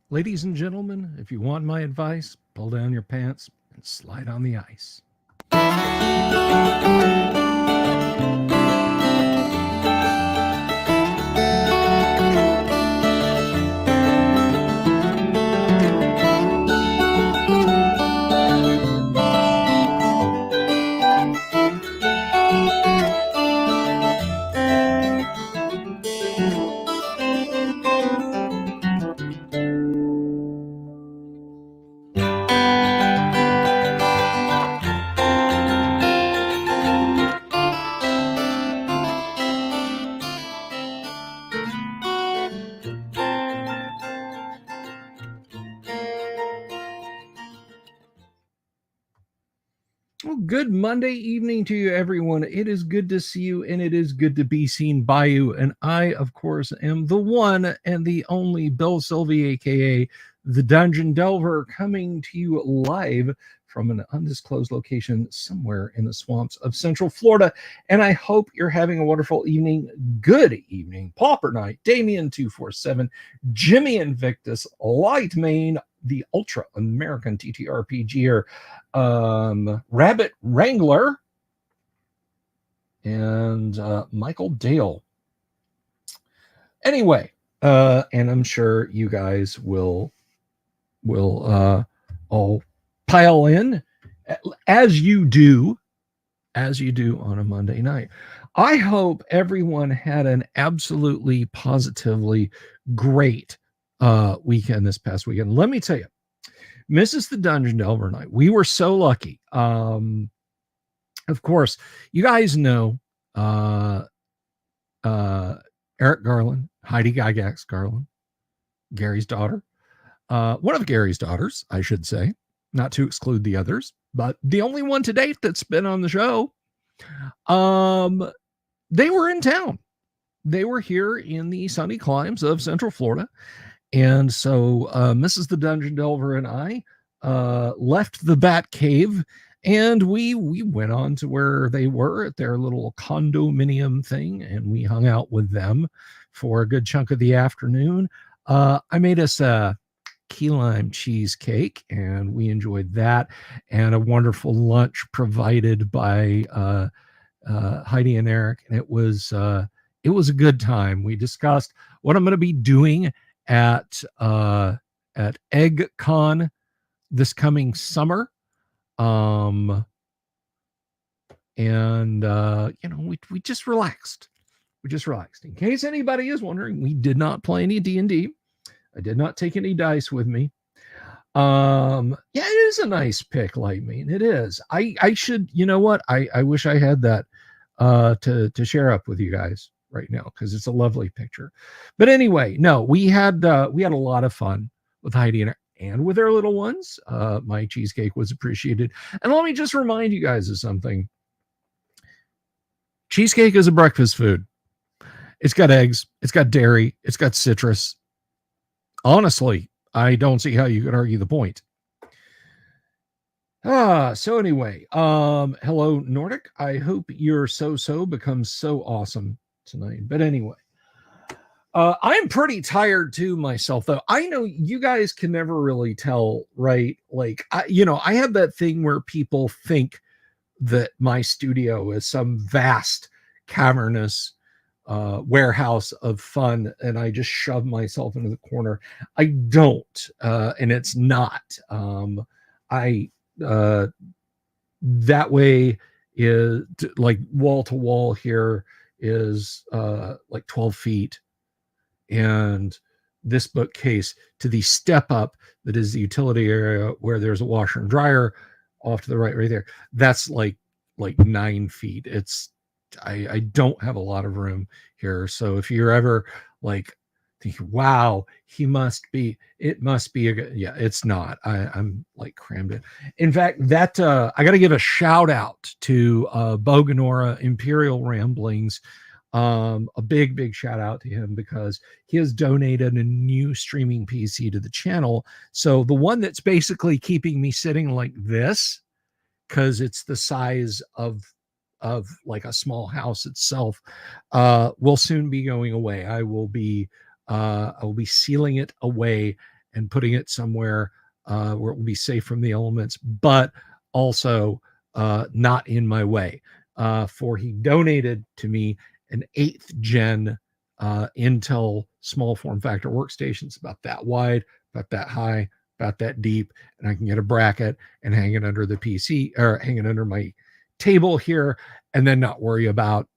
Ladies and gentlemen, if you want my advice, pull down your pants and slide on the ice. Well, good Monday evening to you, everyone. It is good to see you, and it is good to be seen by you. And I, of course, am the one and the only Bill Sylvie, aka the Dungeon Delver, coming to you live from an undisclosed location somewhere in the swamps of Central Florida. And I hope you're having a wonderful evening. Good evening, Pauper Knight, Damien247, Jimmy Invictus, Light Main, the Ultra American TTRPGer, Rabbit Wrangler, and Michael Dale. Anyway, and I'm sure you guys will all pile in as you do on a Monday night. I hope everyone had an absolutely positively great weekend this past weekend. Let me tell you, Mrs. the Dungeon Delver Night, we were so lucky. Of course, you guys know Eric Garland, Heidi Gygax Garland, Gary's daughter, one of Gary's daughters, I should say, not to exclude the others, but the only one to date that's been on the show. They were in town. They were here in the sunny climes of Central Florida. And so Mrs. the Dungeon Delver and I left the Bat Cave, and we went on to where they were at their little condominium thing, and we hung out with them for a good chunk of the afternoon. I made us a key lime cheesecake, and we enjoyed that, and a wonderful lunch provided by Heidi and Eric, and it was a good time. We discussed what I'm going to be doing at Egg Con this coming summer, and we just relaxed. In case anybody is wondering, we did not play any D&D. I did not take any dice with me. Yeah, it is a nice pick, Lightmean. It is. I should, you know what? I wish I had that to share up with you guys right now, because it's a lovely picture. But anyway, no, we had a lot of fun with Heidi and with their little ones. My cheesecake was appreciated. And let me just remind you guys of something. Cheesecake is a breakfast food. It's got eggs, it's got dairy, it's got citrus. Honestly, I don't see how you could argue the point. So anyway, hello Nordic. I hope your so becomes so awesome tonight. But anyway, I'm pretty tired too myself, though. I know you guys can never really tell, right? Like, I have that thing where people think that my studio is some vast, cavernous warehouse of fun, and I just shove myself into the corner. I don't, and it's not. That way is like wall to wall here is like 12 feet, and this bookcase to the step up that is the utility area where there's a washer and dryer off to the right there, that's like 9 feet. It's I don't have a lot of room here, so if you're ever like thinking, wow, it must be a good, yeah, it's not. I'm like crammed in. In fact, that I got to give a shout out to Boganora Imperial Ramblings. A big shout out to him, because he has donated a new streaming PC to the channel. So the one that's basically keeping me sitting like this, because it's the size of like a small house itself, will soon be going away. I will be sealing it away and putting it somewhere where it will be safe from the elements, but also not in my way. For he donated to me an 8th gen Intel small form factor workstations, about that wide, about that high, about that deep, and I can get a bracket and hang it under the PC or hang it under my table here, and then not worry about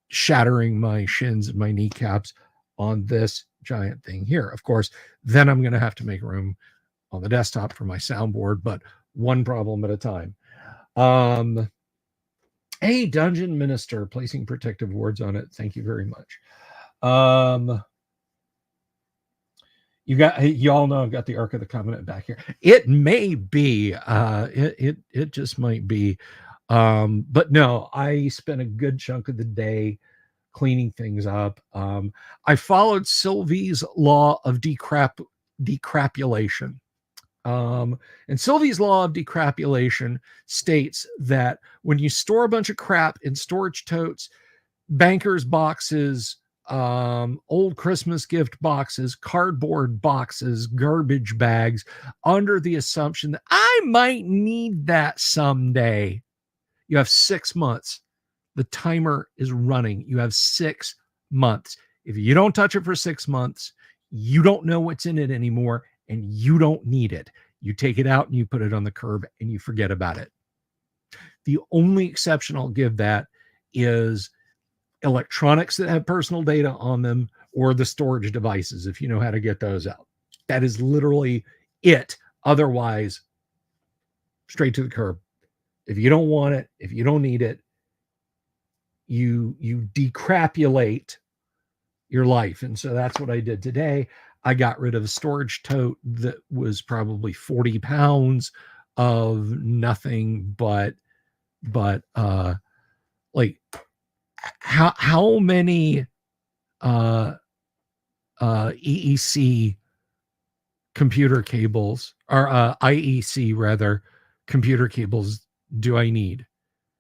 shattering my shins and my kneecaps on this giant thing here. Of course, then I'm going to have to make room on the desktop for my soundboard, but one problem at a time. Hey, Dungeon Minister, placing protective wards on it. Thank you very much. You all know I've got the Ark of the Covenant back here. It may be, it just might be. But no, I spent a good chunk of the day cleaning things up. I followed Sylvie's law of decrapulation. And Sylvie's law of decrapulation states that when you store a bunch of crap in storage totes, bankers boxes, old Christmas gift boxes, cardboard boxes, garbage bags, under the assumption that I might need that someday, you have 6 months. The timer is running. You have 6 months. If you don't touch it for 6 months, you don't know what's in it anymore, and you don't need it. You take it out and you put it on the curb and you forget about it. The only exception I'll give that is electronics that have personal data on them, or the storage devices, if you know how to get those out. That is literally it. Otherwise, straight to the curb. If you don't want it, if you don't need it, you decrapulate your life. And so that's what I did today. I got rid of a storage tote that was probably 40 pounds of nothing but like how many EEC computer cables, or IEC rather, computer cables do I need?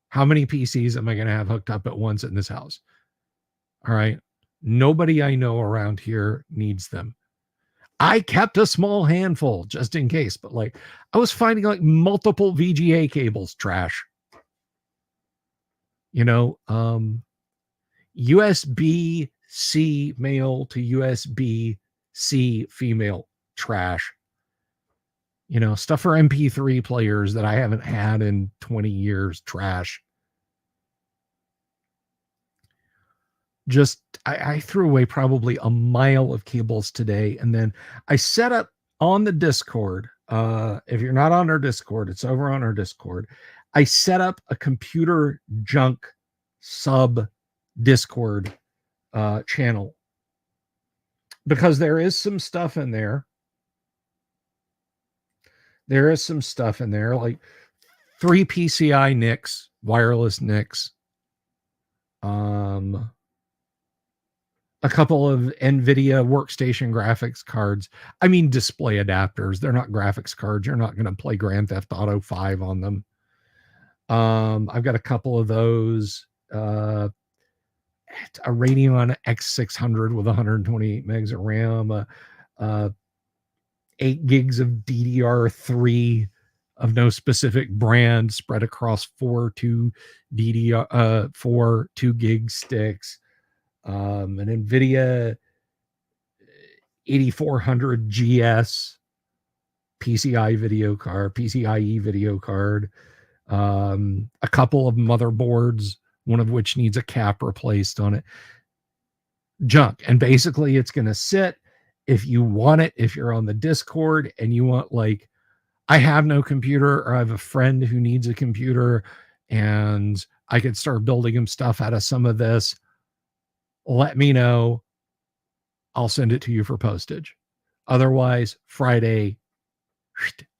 How many PCs am I going to have hooked up at once in this house? All right. Nobody I know around here needs them. I kept a small handful just in case, but like I was finding like multiple VGA cables trash. You know, USB-C male to USB-C female trash. You know, stuff for MP3 players that I haven't had in 20 years, trash. Just, I threw away probably a mile of cables today. And then I set up on the Discord. If you're not on our Discord, it's over on our Discord. I set up a computer junk sub Discord channel, because there is some stuff in there. There is some stuff in there, like 3 PCI NICs, wireless NICs, a couple of NVIDIA workstation graphics cards. I mean, display adapters. They're not graphics cards. You're not going to play Grand Theft Auto 5 on them. I've got a couple of those. A Radeon X600 with 128 megs of RAM, 8 gigs of DDR3 of no specific brand spread across 4 2 gig sticks, an NVIDIA 8400 GS PCIe video card, a couple of motherboards, one of which needs a cap replaced on it. Junk. And basically it's going to sit. If you want it, if you're on the Discord and you want, like, I have no computer, or I have a friend who needs a computer and I could start building him stuff out of some of this, let me know. I'll send it to you for postage. Otherwise, Friday,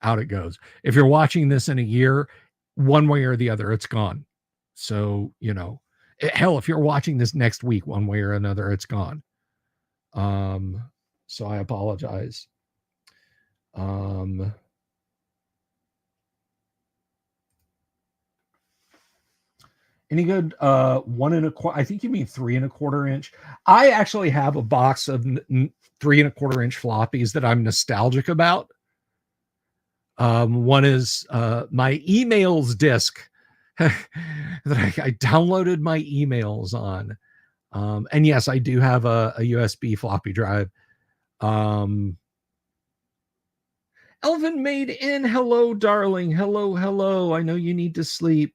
out it goes. If you're watching this in a year, one way or the other, it's gone. So, you know, hell, if you're watching this next week, one way or another, it's gone. So I apologize. Any good 1 1/4? I think you mean 3 1/4 inch. I actually have a box of 3 1/4 inch floppies that I'm nostalgic about. One is my emails disk that I downloaded my emails on. And yes, I do have a USB floppy drive. Elvin made in. Hello, darling. Hello, hello. I know you need to sleep.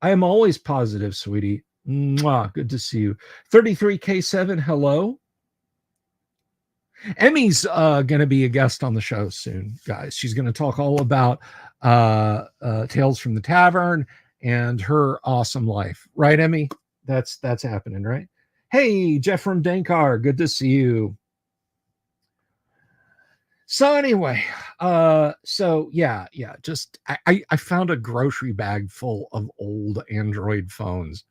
I am always positive, sweetie. Mwah, good to see you. 33K7, hello. Emmy's going to be a guest on the show soon, guys. She's going to talk all about Tales from the Tavern and her awesome life. Right, Emmy? That's happening, right? Hey, Jeff from Dankar, good to see you. So anyway, so yeah, just I found a grocery bag full of old Android phones,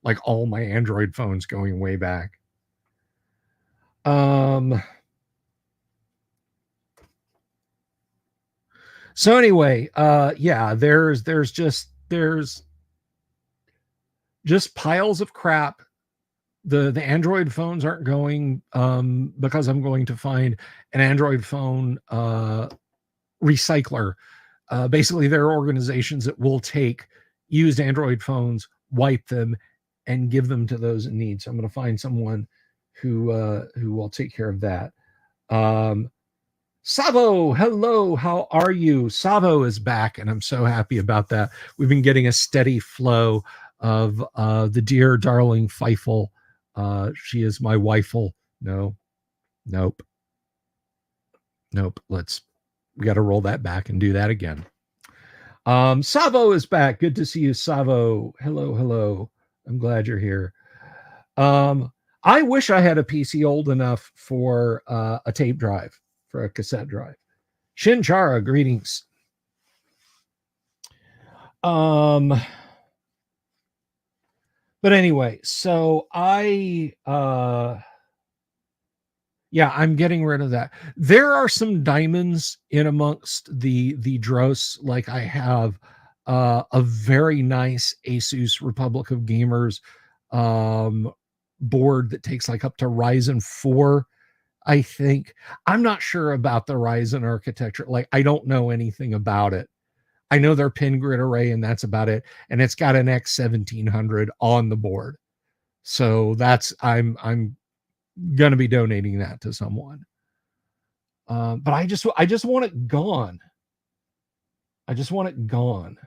like all my Android phones going way back. So anyway, yeah, there's just piles of crap. The Android phones aren't going because I'm going to find an Android phone recycler. Basically, there are organizations that will take used Android phones, wipe them, and give them to those in need. So I'm going to find someone who will take care of that. Savo, hello, how are you? Savo is back, and I'm so happy about that. We've been getting a steady flow of the dear darling Feifel. She is my wifeful. No, nope. We got to roll that back and do that again. Savo is back. Good to see you, Savo. Hello, hello. I'm glad you're here. I wish I had a PC old enough for a tape drive, for a cassette drive. Shinchara, greetings. But anyway, so I'm getting rid of that. There are some diamonds in amongst the dross. Like I have a very nice Asus Republic of Gamers board that takes like up to Ryzen 4, I think. I'm not sure about the Ryzen architecture. Like I don't know anything about it. I know their pin grid array and that's about it. And it's got an X1700 on the board. So I'm gonna be donating that to someone. But I just want it gone. I just want it gone.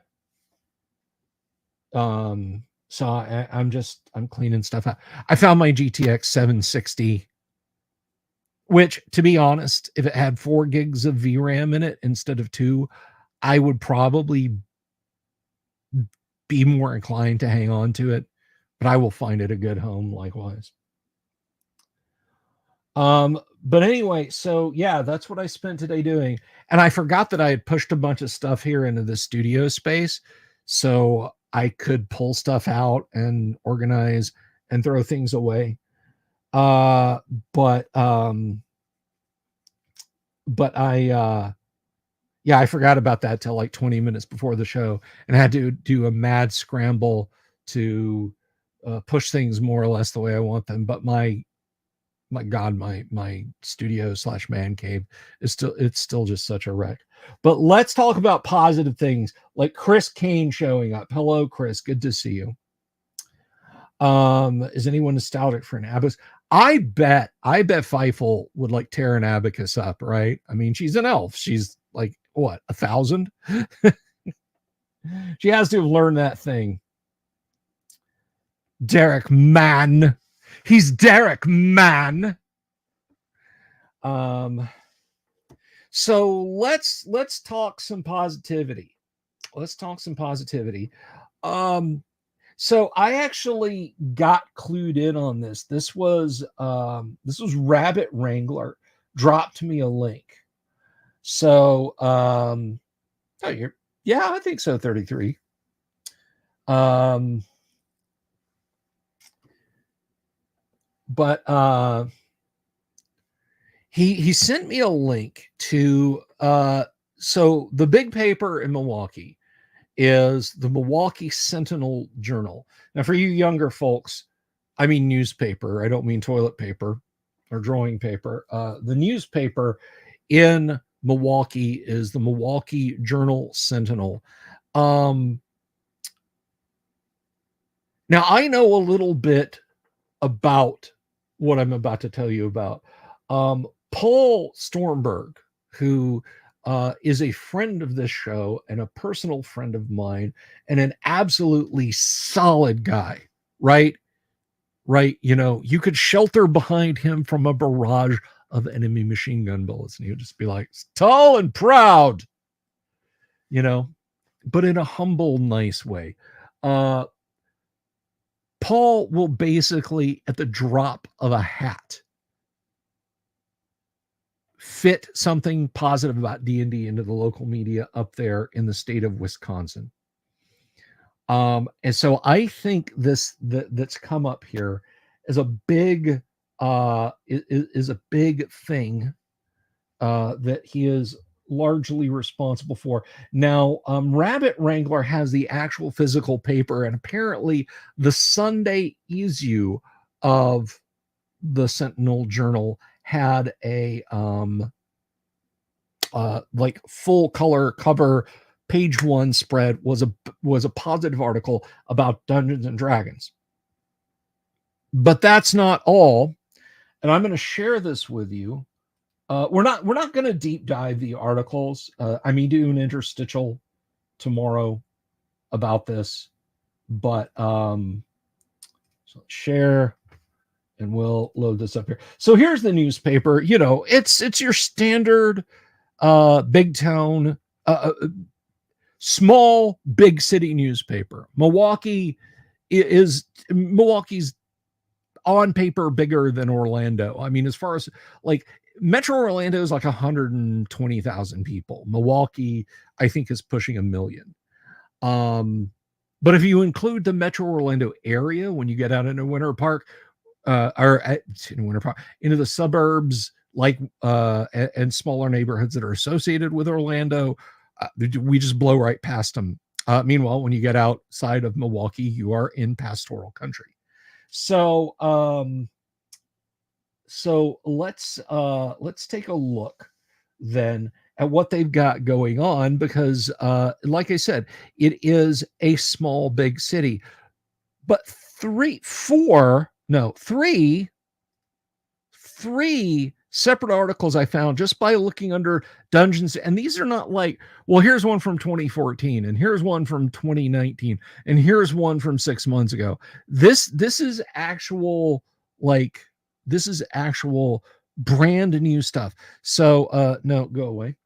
So I'm cleaning stuff out. I found my GTX 760, which, to be honest, if it had 4 gigs of VRAM in it instead of 2, I would probably be more inclined to hang on to it. But I will find it a good home likewise. But anyway, so yeah, that's what I spent today doing. And I forgot that I had pushed a bunch of stuff here into the studio space so I could pull stuff out and organize and throw things away. But I forgot about that till like 20 minutes before the show and I had to do a mad scramble to push things more or less the way I want them. But my God, my studio / man cave is still just such a wreck. But let's talk about positive things like Chris Kane showing up. Hello, Chris. Good to see you. Is anyone nostalgic for an abacus? I bet Feifel would like tear an abacus up, right? I mean, she's an elf. She's like what, 1,000? She has to have learned that thing. Derek Mann. He's Derek Mann. So let's talk some positivity. So I actually got clued in on this. This was Rabbit Wrangler dropped me a link. So I think so, 33. But he sent me a link to so the Big Paper in Milwaukee is the Milwaukee Sentinel Journal. Now, for you younger folks, I mean newspaper. I don't mean toilet paper or drawing paper. The newspaper in Milwaukee is the Milwaukee Journal Sentinel. Now, I know a little bit about what I'm about to tell you about. Paul Stormberg, who is a friend of this show and a personal friend of mine and an absolutely solid guy, right? Right. You know, you could shelter behind him from a barrage of enemy machine gun bullets and he would just be like, tall and proud, you know, but in a humble, nice way. Paul will basically, at the drop of a hat, fit something positive about D&D into the local media up there in the state of Wisconsin. And so I think that's come up here is a big is a big thing that he is largely responsible for. Now, Rabbit Wrangler has the actual physical paper, and apparently the Sunday issue of the Sentinel Journal had a like full color cover page one spread was a positive article about Dungeons and Dragons. But that's not all, and I'm going to share this with you. We're not going to deep dive the articles. I may do an interstitial tomorrow about this, but so let's share and we'll load this up here. So here's the newspaper. You know, it's your standard big town, small big city newspaper. Milwaukee's on paper bigger than Orlando. I mean, as far as like Metro Orlando is like 120,000 people. Milwaukee, I think, is pushing 1 million. But if you include the Metro Orlando area, when you get out into Winter Park, into the suburbs, like and smaller neighborhoods that are associated with Orlando, we just blow right past them. Meanwhile, when you get outside of Milwaukee, you are in pastoral country. So let's take a look then at what they've got going on, because like I said, it is a small big city. But three separate articles I found just by looking under Dungeons, and these are not like, well, here's one from 2014 and here's one from 2019 and here's one from 6 months ago. This is actual brand new stuff. So no, go away.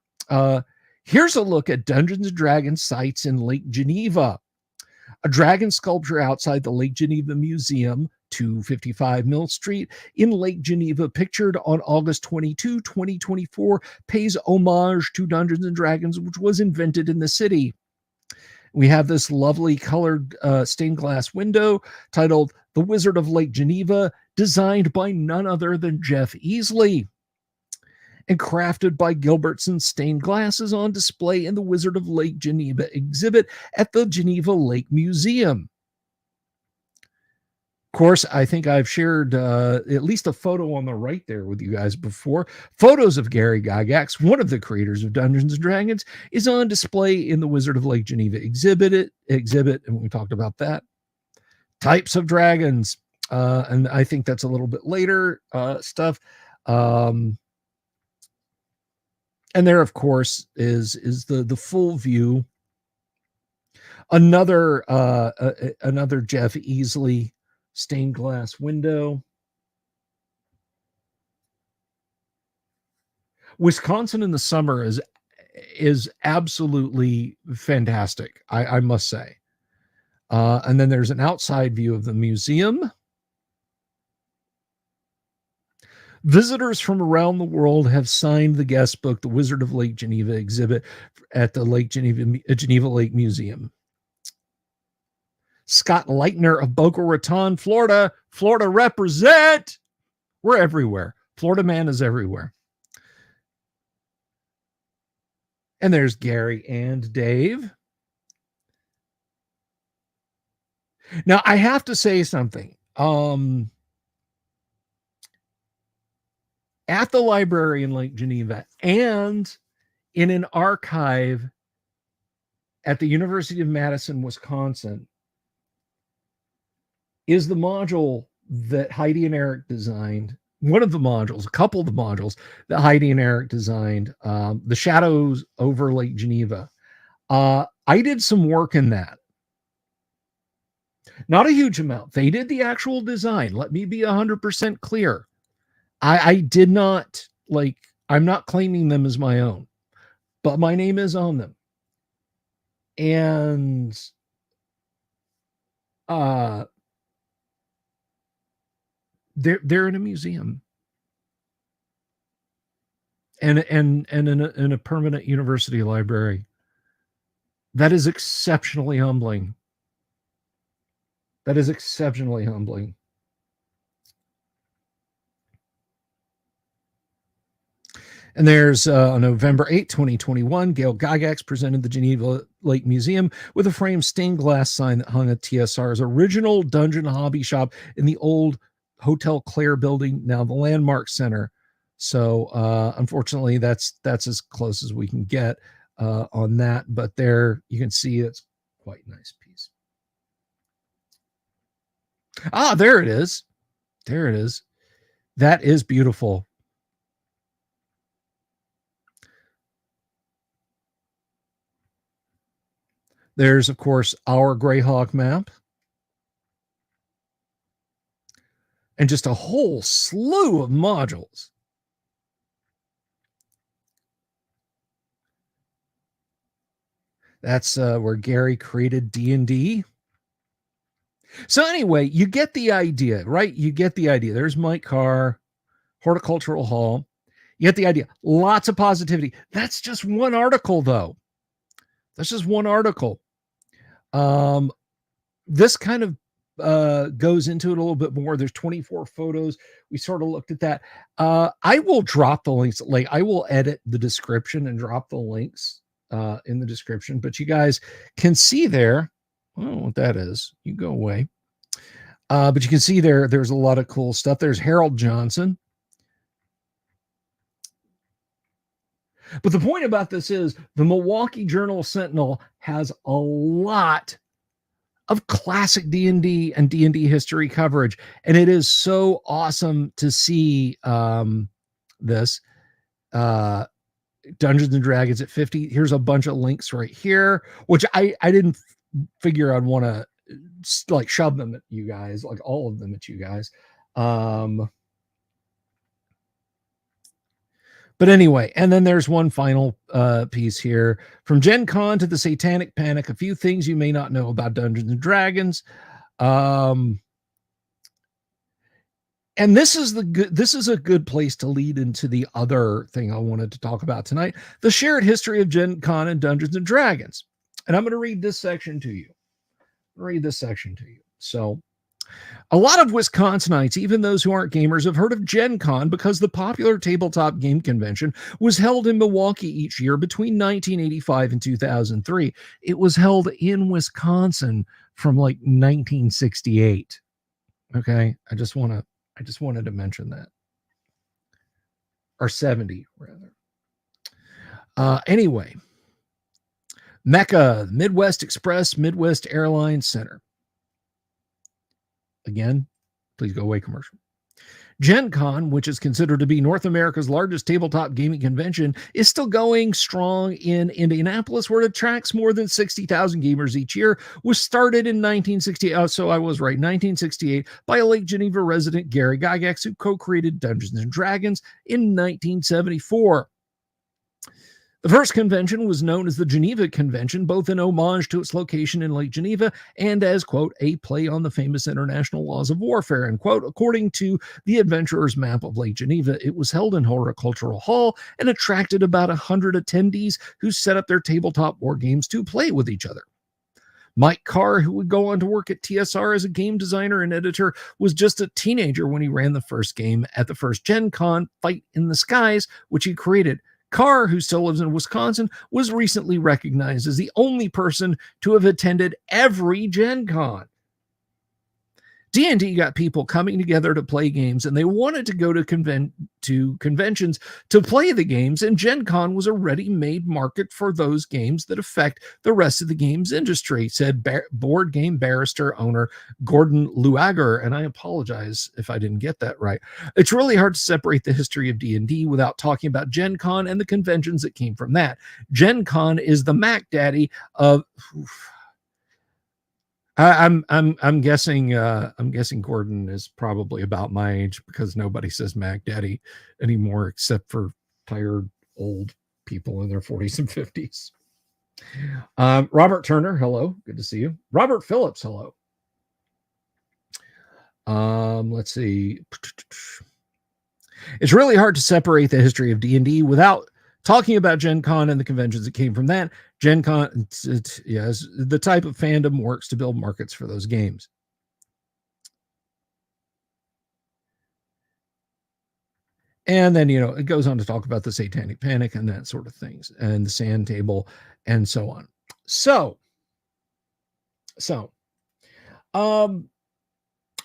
Here's a look at Dungeons and Dragons sites in Lake Geneva. A dragon sculpture outside the Lake Geneva Museum, 255 Mill Street in Lake Geneva, pictured on August 22, 2024, pays homage to Dungeons and Dragons, which was invented in the city. We have this lovely colored stained glass window titled The Wizard of Lake Geneva, designed by none other than Jeff Easley, and crafted by Gilbertson Stained Glass, is on display in the Wizard of Lake Geneva exhibit at the Geneva Lake Museum. Of course, I think I've shared at least a photo on the right there with you guys before. Photos of Gary Gygax, one of the creators of Dungeons & Dragons, is on display in the Wizard of Lake Geneva exhibit, and we talked about that. Types of dragons, and I think that's a little bit later stuff. And there, of course, is the full view. Another Jeff Easley stained glass window. Wisconsin in the summer is absolutely fantastic, I must say. And then there's an outside view of the museum. Visitors from around the world have signed the guest book, The Wizard of Lake Geneva exhibit at the Geneva Lake Museum. Scott Leitner of Boca Raton, Florida. Florida represent. We're everywhere. Florida man is everywhere. And there's Gary and Dave. Now, I have to say something. At the library in Lake Geneva and in an archive at the University of Madison, Wisconsin, is the module that Heidi and Eric designed. One of the modules, a couple of the modules that Heidi and Eric designed, the shadows over Lake Geneva. I did some work in that. Not a huge amount. They did the actual design. Let me be 100% clear. I did not, like, I'm not claiming them as my own, but my name is on them. And they're in a museum and in a permanent university library. That is exceptionally humbling. That is exceptionally humbling. And there's on November 8, 2021, Gail Gygax presented the Geneva Lake Museum with a framed stained glass sign that hung at TSR's original dungeon hobby shop in the old Hotel Claire building, now the Landmark Center. So unfortunately, that's as close as we can get on that. But there you can see it's quite a nice piece. Ah, there it is. There it is. That is beautiful. There's, of course, our Greyhawk map. And just a whole slew of modules. That's where Gary created D&D. So anyway, you get the idea, right? You get the idea. There's Mike Carr, Horticultural Hall. You get the idea. Lots of positivity. That's just one article, though. That's just one article. This kind of goes into it a little bit more. There's 24 photos. We sort of looked at that. I will drop the links. Like, I will edit the description and drop the links in the description, but you guys can see there. I don't know what that is. You go away. But you can see there's a lot of cool stuff. There's Harold Johnson. But the point about this is the Milwaukee Journal-Sentinel has a lot of classic D&D and D&D history coverage. And it is so awesome to see this. Dungeons and Dragons at 50. Here's a bunch of links right here, which I didn't figure I'd want to like shove them at you guys, like all of them at you guys. But anyway, and then there's one final piece here. From Gen Con to the Satanic Panic, a few things you may not know about Dungeons and Dragons. And this is a good place to lead into the other thing I wanted to talk about tonight, the shared history of Gen Con and Dungeons and Dragons. And I'm going to read this section to you. So a lot of Wisconsinites, even those who aren't gamers, have heard of Gen Con because the popular tabletop game convention was held in Milwaukee each year between 1985 and 2003. It was held in Wisconsin from like 1968. Okay, I just wanted to mention that. Or 70, rather. Anyway, Mecca, Midwest Express, Midwest Airlines Center. Again, please go away, commercial. Gen Con, which is considered to be North America's largest tabletop gaming convention, is still going strong in Indianapolis, where it attracts more than 60,000 gamers each year. Was started in 1968. Oh, so I was right, 1968, by a Lake Geneva resident, Gary Gygax, who co-created Dungeons and Dragons in 1974. The first convention was known as the Geneva Convention, both in homage to its location in Lake Geneva and as, quote, a play on the famous international laws of warfare, end quote. According to the Adventurer's Map of Lake Geneva, it was held in Horticultural Hall and attracted about 100 attendees who set up their tabletop war games to play with each other. Mike Carr, who would go on to work at TSR as a game designer and editor, was just a teenager when he ran the first game at the first Gen Con, Fight in the Skies, which he created. Carr, who still lives in Wisconsin, was recently recognized as the only person to have attended every Gen Con. D&D got people coming together to play games, and they wanted to go to conventions to play the games, and Gen Con was a ready-made market for those games that affect the rest of the games industry, said board game barrister owner Gordon Luager, and I apologize if I didn't get that right. It's really hard to separate the history of D&D without talking about Gen Con and the conventions that came from that. Gen Con is the Mac Daddy of... I'm guessing Gordon is probably about my age, because nobody says Mac Daddy anymore except for tired old people in their 40s and 50s. Robert Turner, hello, good to see you. Robert Phillips, hello. Let's see. It's really hard to separate the history of D&D without talking about Gen Con and the conventions that came from that. Gen Con, yes, the type of fandom works to build markets for those games. And then, it goes on to talk about the Satanic Panic and that sort of things, and the Sand Table, and so on. So,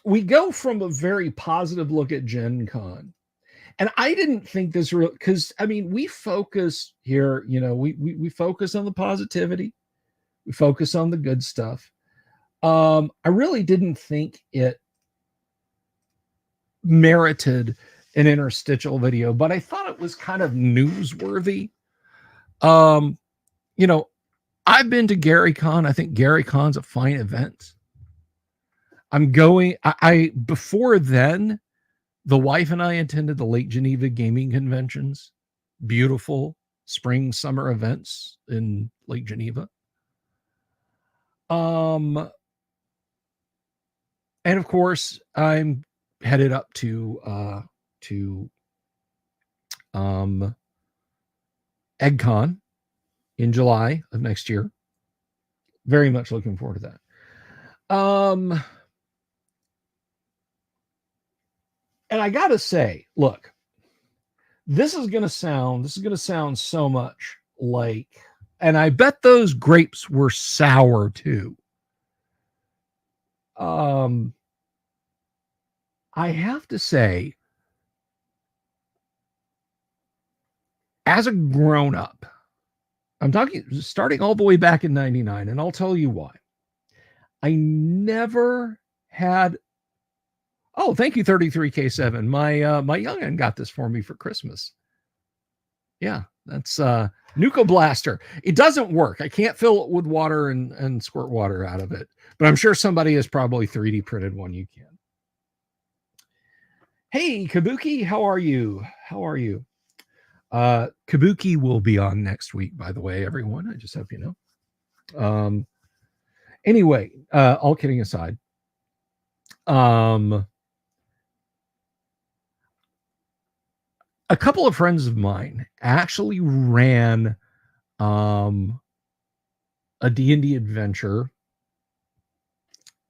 we go from a very positive look at Gen Con. And I didn't think this real, because we focus here, we focus on the positivity, we focus on the good stuff. I really didn't think it merited an interstitial video, but I thought it was kind of newsworthy. I've been to Gary Con. I think Gary Con's a fine event. Before then, the wife and I attended the Lake Geneva gaming conventions, beautiful spring, summer events in Lake Geneva. And of course, I'm headed up to EggCon in July of next year. Very much looking forward to that. And I gotta say, look, this is gonna sound so much like, and I bet those grapes were sour too. I have to say, as a grown-up, I'm talking starting all the way back in 99, and I'll tell you why. I never had... Oh, thank you, 33K7. My young'un got this for me for Christmas. Yeah, that's Nuka Blaster. It doesn't work. I can't fill it with water and squirt water out of it, but I'm sure somebody has probably 3D printed one. You can. Hey, Kabuki, how are you? Kabuki will be on next week, by the way, everyone. I just hope you know. Anyway, all kidding aside, a couple of friends of mine actually ran a D&D adventure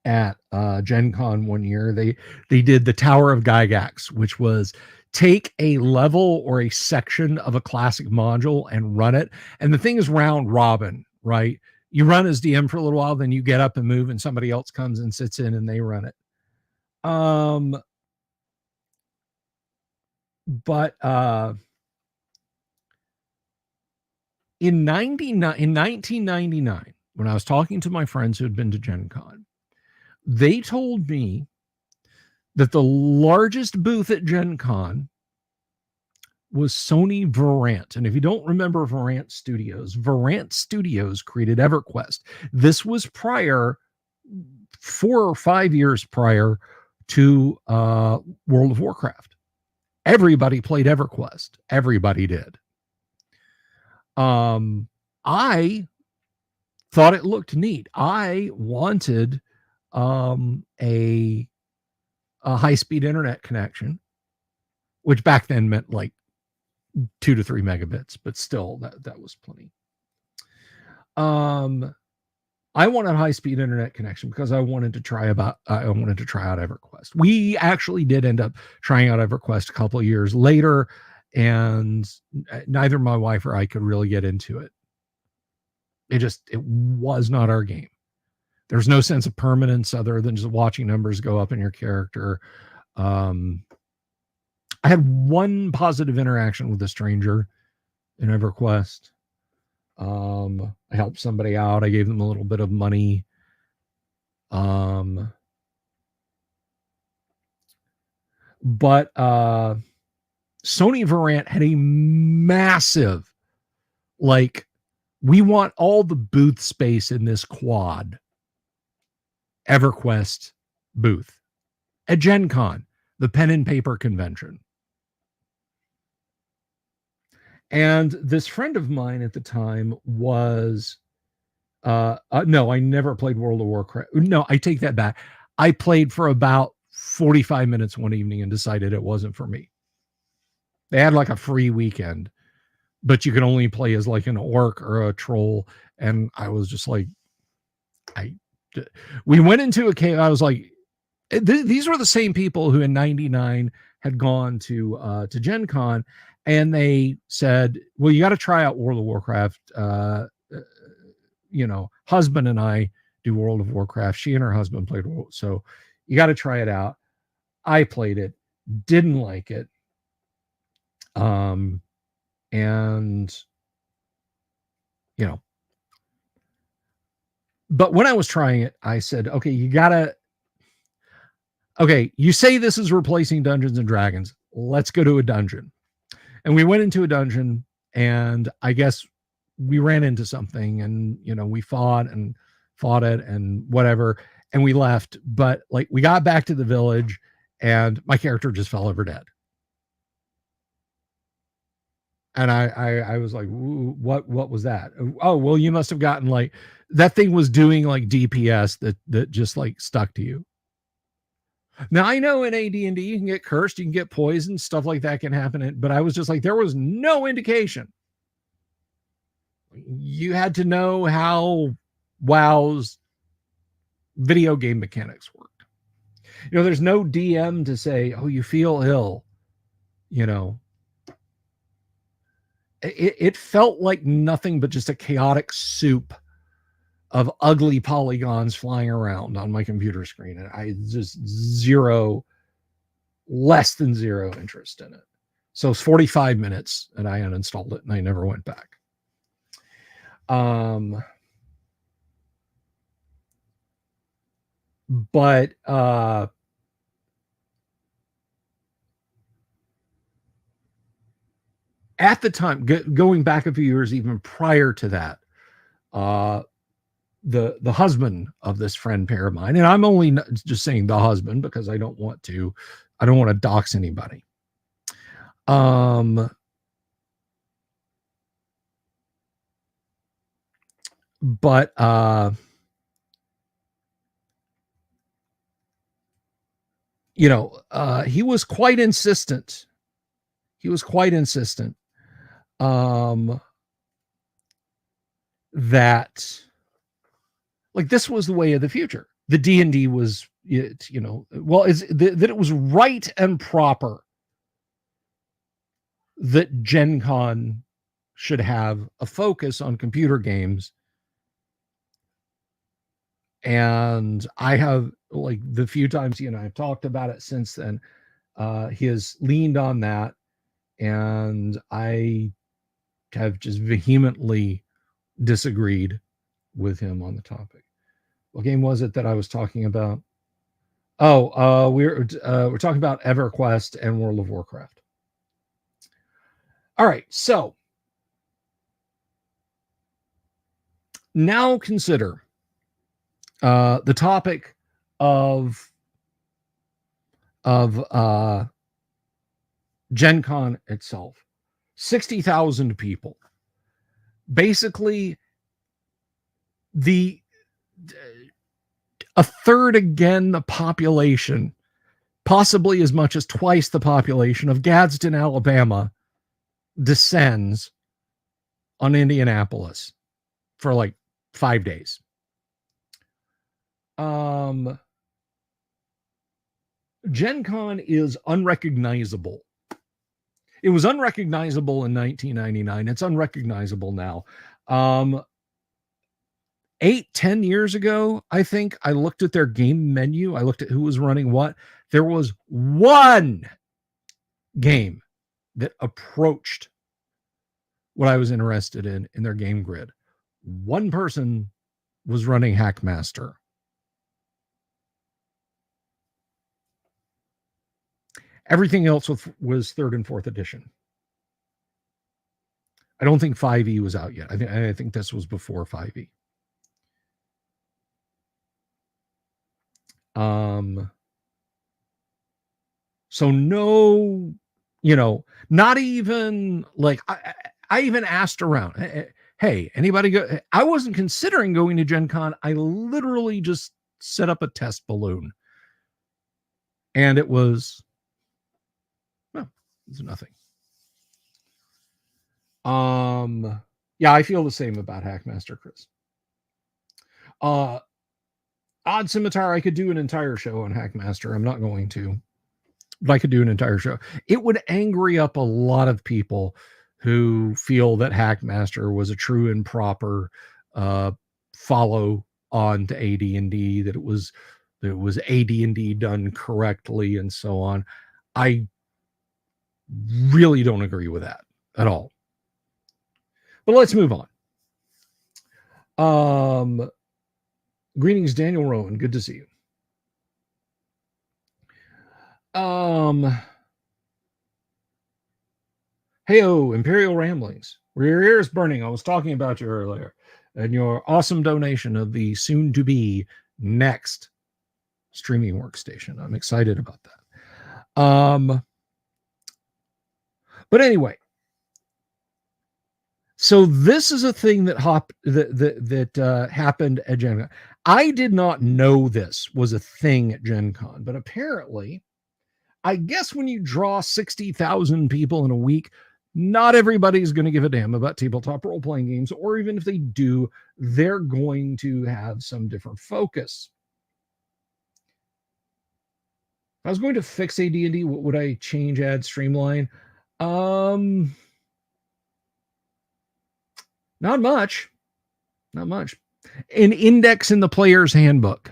at Gen Con one year. They did the Tower of Gygax, which was take a level or a section of a classic module and run it. And the thing is round robin, right? You run as DM for a little while, then you get up and move, and somebody else comes and sits in and they run it. But in 1999, when I was talking to my friends who had been to Gen Con, they told me that the largest booth at Gen Con was Sony Verant. And if you don't remember Verant Studios created EverQuest. This was 4 or 5 years prior to World of Warcraft. Everybody played EverQuest. Everybody did. I thought it looked neat. I wanted a high-speed internet connection, which back then meant like 2 to 3 megabits, but still that was plenty. I wanted a high-speed internet connection because I wanted to try out EverQuest. We actually did end up trying out EverQuest a couple of years later, and neither my wife or I could really get into it. It was not our game. There's no sense of permanence other than just watching numbers go up in your character. I had one positive interaction with a stranger in EverQuest. I helped somebody out. I gave them a little bit of money. But Sony Varant had a massive, like, we want all the booth space in this quad EverQuest booth at Gen Con, the pen and paper convention. And this friend of mine at the time was, no, I never played World of Warcraft. No, I take that back. I played for about 45 minutes one evening and decided it wasn't for me. They had like a free weekend, but you could only play as like an orc or a troll. And I was just like, we went into a cave. I was like, these were the same people who in 99 had gone to Gen Con, and they said, well, you got to try out World of Warcraft. Husband and I do World of Warcraft. She and her husband played, so you got to try it out. I played it, didn't like it. And but when I was trying it, I said, okay, you say this is replacing Dungeons and Dragons. Let's go to a dungeon. And we went into a dungeon, and I guess we ran into something, and we fought it and whatever, and we left. But like, we got back to the village, and my character just fell over dead. And I was like, what was that? Oh, well, you must have gotten like, that thing was doing like DPS that just like stuck to you. Now, I know in AD&D you can get cursed, you can get poisoned, stuff like that can happen. But I was just like, there was no indication. You had to know how WoW's video game mechanics worked. There's no DM to say, oh, you feel ill. It felt like nothing but just a chaotic soup of ugly polygons flying around on my computer screen. And I just less than zero interest in it. So it's 45 minutes and I uninstalled it and I never went back. But at the time, going back a few years, even prior to that, the husband of this friend pair of mine, and I'm only just saying the husband because I don't want to dox anybody. But he was quite insistent. That like this was the way of the future. The D&D was, that it was right and proper that Gen Con should have a focus on computer games. And I have, like, the few times, I've talked about it since then, he has leaned on that, and I have just vehemently disagreed with him on the topic. What game was it that I was talking about? Oh, we're talking about EverQuest and World of Warcraft. All right, so now consider the topic of Gen Con itself. 60,000 people. Basically, a third again the population, possibly as much as twice the population of Gadsden, Alabama, descends on Indianapolis for like 5 days. Gen Con is unrecognizable. It was unrecognizable in 1999. It's unrecognizable now. 8-10 years ago, I think I looked at their game menu. I looked at who was running what. There was one game that approached what I was interested in their game grid. One person was running Hackmaster. Everything else was third and fourth edition. I don't think 5e was out yet. I think this was before 5e. So no, not even like I even asked around. Hey, anybody go? I wasn't considering going to Gen Con. I literally just set up a test balloon. And it was, well, it's nothing. Yeah, I feel the same about Hackmaster, Chris. Odd Scimitar, I could do an entire show on Hackmaster. I'm not going to, but I could do an entire show. It would angry up a lot of people who feel that Hackmaster was a true and proper follow on to AD&D, that it was AD&D done correctly and so on. I really don't agree with that at all. But let's move on. Greetings, Daniel Rowan. Good to see you. Hey-oh, Imperial Ramblings. Were your ears burning? I was talking about you earlier. And your awesome donation of the soon-to-be next streaming workstation. I'm excited about that. But anyway, so this is a thing that happened at Gen Con. I did not know this was a thing at Gen Con, but apparently, I guess when you draw 60,000 people in a week, not everybody's going to give a damn about tabletop role-playing games, or even if they do, they're going to have some different focus. If I was going to fix AD&D, what would I change, add, streamline? Not much. Not much. An index in the player's handbook.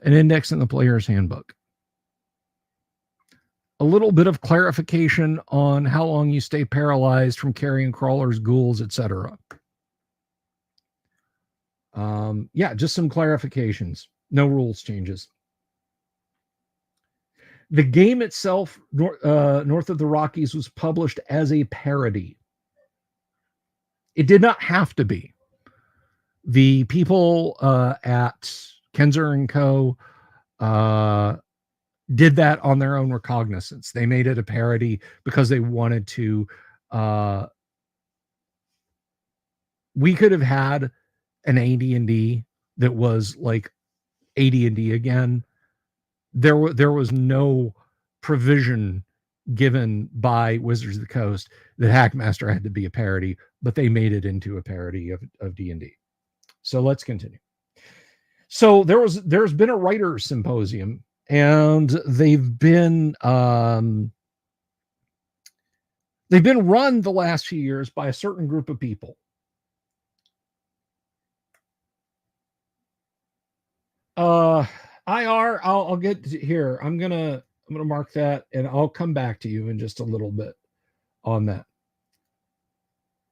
An index in the player's handbook. A little bit of clarification on how long you stay paralyzed from carrying crawlers, ghouls, etc. Yeah, just some clarifications. No rules changes. The game itself, North of the Rockies, was published as a parody. It did not have to be. The people at Kenzer and Co. Did that on their own recognizance. They made it a parody because they wanted to. We could have had an AD&D that was like AD&D again. There was no provision given by Wizards of the Coast that Hackmaster had to be a parody, but they made it into a parody of D&D. So let's continue. So there's been a writers' symposium, and they've been run the last few years by a certain group of people. IR, I'll get here. I'm gonna mark that, and I'll come back to you in just a little bit on that.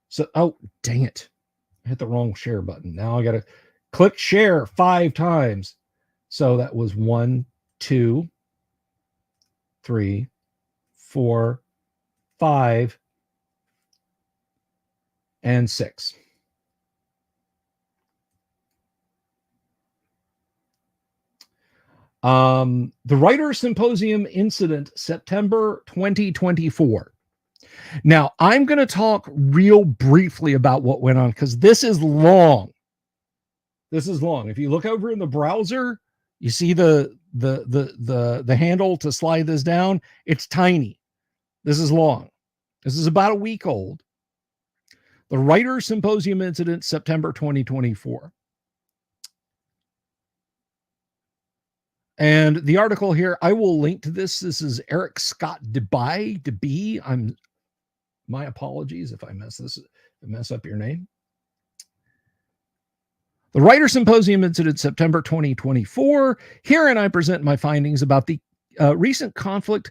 So, oh, dang it. I hit the wrong share button. Now I gotta click share 5 times. So that was 1, 2, 3, 4, 5, and 6. The Writer Symposium Incident, September 2024. Now, I'm going to talk real briefly about what went on, because this is long. This is long. If you look over in the browser, you see the handle to slide this down. It's tiny. This is long. This is about a week old. The Writer Symposium Incident, September 2024. And the article here, I will link to this. This is Eric Scott DeBee. My apologies if I mess up your name. The Writer Symposium incident September 2024. Herein I present my findings about the recent conflict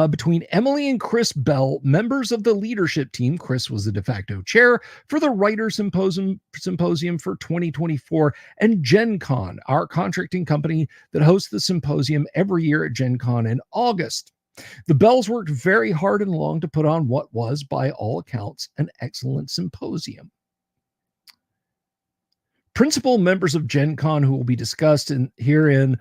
between Emily and Chris Bell, members of the leadership team. Chris was the de facto chair for the Writer Symposium for 2024, and Gen Con, our contracting company that hosts the symposium every year at Gen Con in August. The Bells worked very hard and long to put on what was, by all accounts, an excellent symposium. Principal members of Gen Con who will be discussed here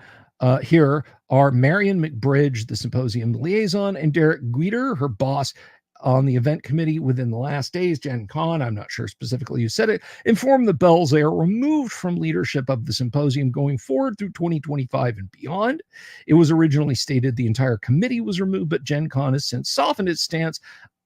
are Marion McBridge, the symposium liaison, and Derek Guider, her boss on the event committee. Within the last days, Gen Con, I'm not sure specifically who said it, informed the Bells they are removed from leadership of the symposium going forward through 2025 and beyond. It was originally stated the entire committee was removed, but Gen Con has since softened its stance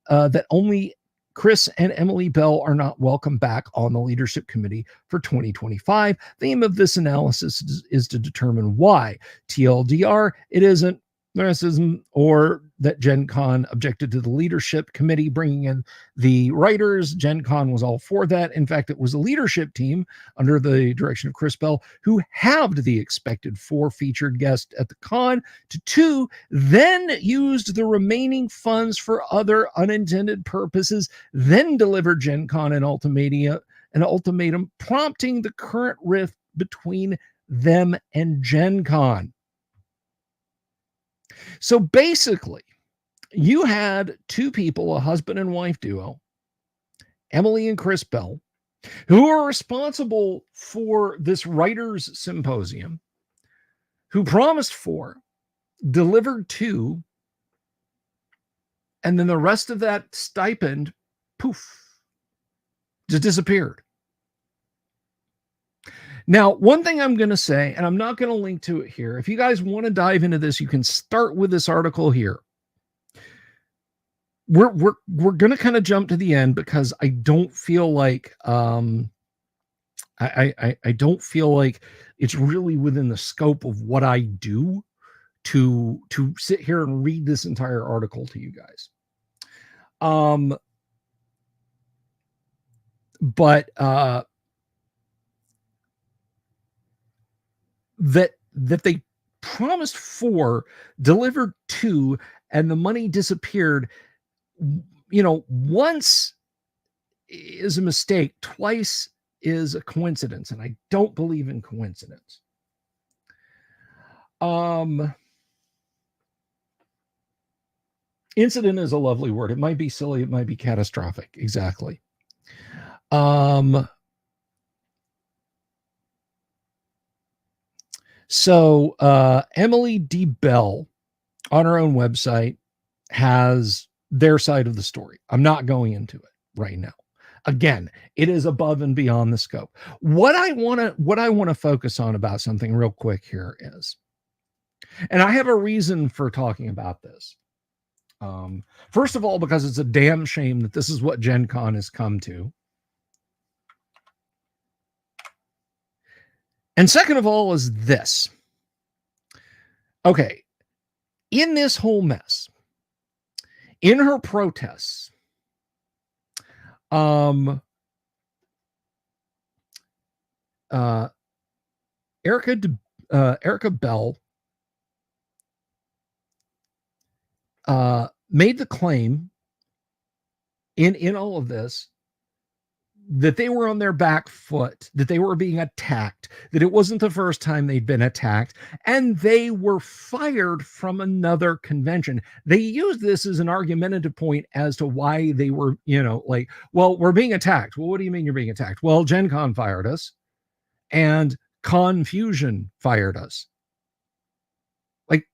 that only Chris and Emily Bell are not welcome back on the leadership committee for 2025. The aim of this analysis is to determine why. TLDR, it isn't racism or that Gen Con objected to the leadership committee bringing in the writers. Gen Con was all for that. In fact, it was the leadership team under the direction of Chris Bell who halved the expected 4 featured guests at the con to 2, then used the remaining funds for other unintended purposes, then delivered Gen Con an ultimatum prompting the current rift between them and Gen Con. So basically, you had 2 people, a husband and wife duo, Emily and Chris Bell, who are responsible for this writers' symposium, who promised 4, delivered 2, and then the rest of that stipend, poof, just disappeared. Now, one thing I'm going to say, and I'm not going to link to it here. If you guys want to dive into this, you can start with this article here. We're going to kind of jump to the end because I don't feel like I don't feel like it's really within the scope of what I do to sit here and read this entire article to you guys. But that they promised 4, delivered 2, and the money disappeared. Once is a mistake, twice is a coincidence, and I don't believe in coincidence. Incident is a lovely word. It might be silly, it might be catastrophic. Exactly. So Emily D. Bell on her own website has their side of the story. I'm not going into it right now. Again, it is above and beyond the scope. What I want to focus on about something real quick here is, and I have a reason for talking about this. First of all, because it's a damn shame that this is what Gen Con has come to. And second of all is this. Okay, in this whole mess, in her protests, Erica Bell made the claim in all of this that they were on their back foot, that they were being attacked, that it wasn't the first time they'd been attacked, and they were fired from another convention. They used this as an argumentative point as to why they were, like, well, we're being attacked. Well, what do you mean you're being attacked? Well, Gen Con fired us, and Confusion fired us. Like,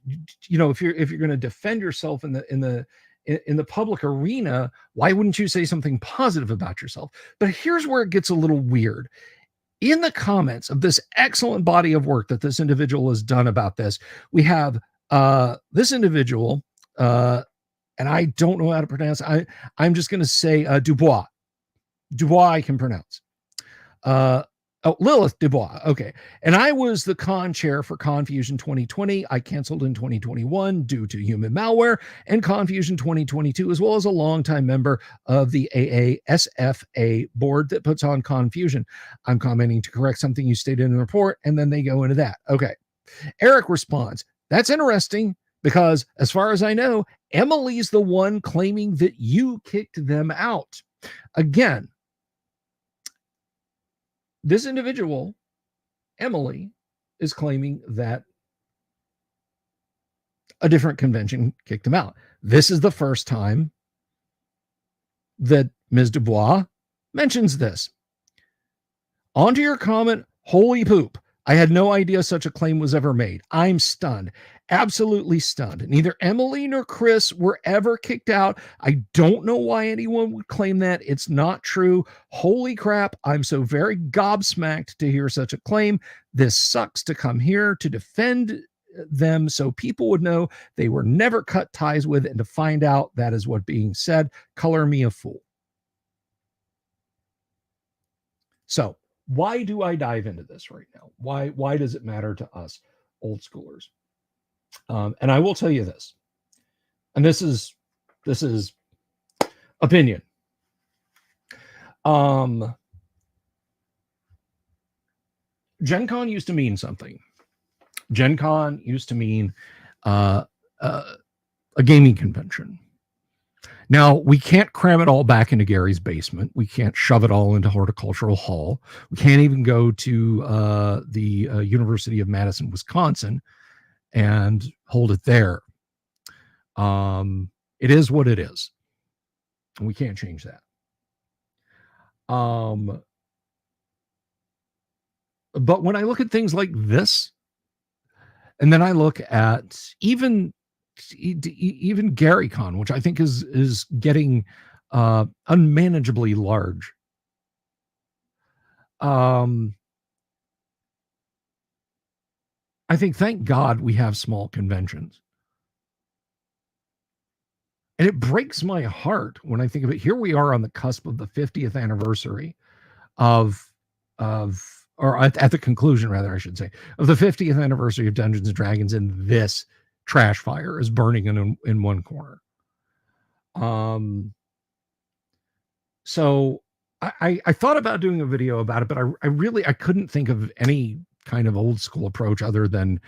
if you're going to defend yourself in the public arena, why wouldn't you say something positive about yourself? But here's where it gets a little weird. In the comments of this excellent body of work that this individual has done about this, we have this individual, and I don't know how to pronounce. I'm just going to say Dubois. Dubois I can pronounce. Oh, Lilith Dubois. Okay. And I was the con chair for Confusion 2020. I canceled in 2021 due to human malware, and Confusion 2022, as well as a longtime member of the AASFA board that puts on Confusion. I'm commenting to correct something you stated in the report, and then they go into that. Okay. Eric responds, that's interesting because, as far as I know, Emily's the one claiming that you kicked them out. Again, this individual, Emily, is claiming that a different convention kicked him out. This is the first time that Ms. Dubois mentions this. On to your comment, holy poop. I had no idea such a claim was ever made. I'm stunned. Absolutely stunned. Neither Emily nor Chris were ever kicked out. I don't know why anyone would claim that. It's not true. Holy crap. I'm so very gobsmacked to hear such a claim. This sucks to come here to defend them so people would know they were never cut ties with, and to find out that is what being said. Color me a fool. So, why do I dive into this right now? Why does it matter to us old schoolers? And I will tell you this, and this is opinion. Gen Con used to mean something. Gen Con used to mean a gaming convention. Now, we can't cram it all back into Gary's basement. We can't shove it all into Horticultural Hall. We can't even go to the University of Madison, Wisconsin, and hold it there. It is what it is. And we can't change that. But when I look at things like this, and then I look at even GaryCon, which I think is getting unmanageably large. I think, thank God, we have small conventions. And it breaks my heart when I think of it. Here we are on the cusp of the 50th anniversary or at the conclusion, rather, I should say, of the 50th anniversary of Dungeons and Dragons, and this trash fire is burning in one corner. So I thought about doing a video about it, but I couldn't think of any kind of old school approach other than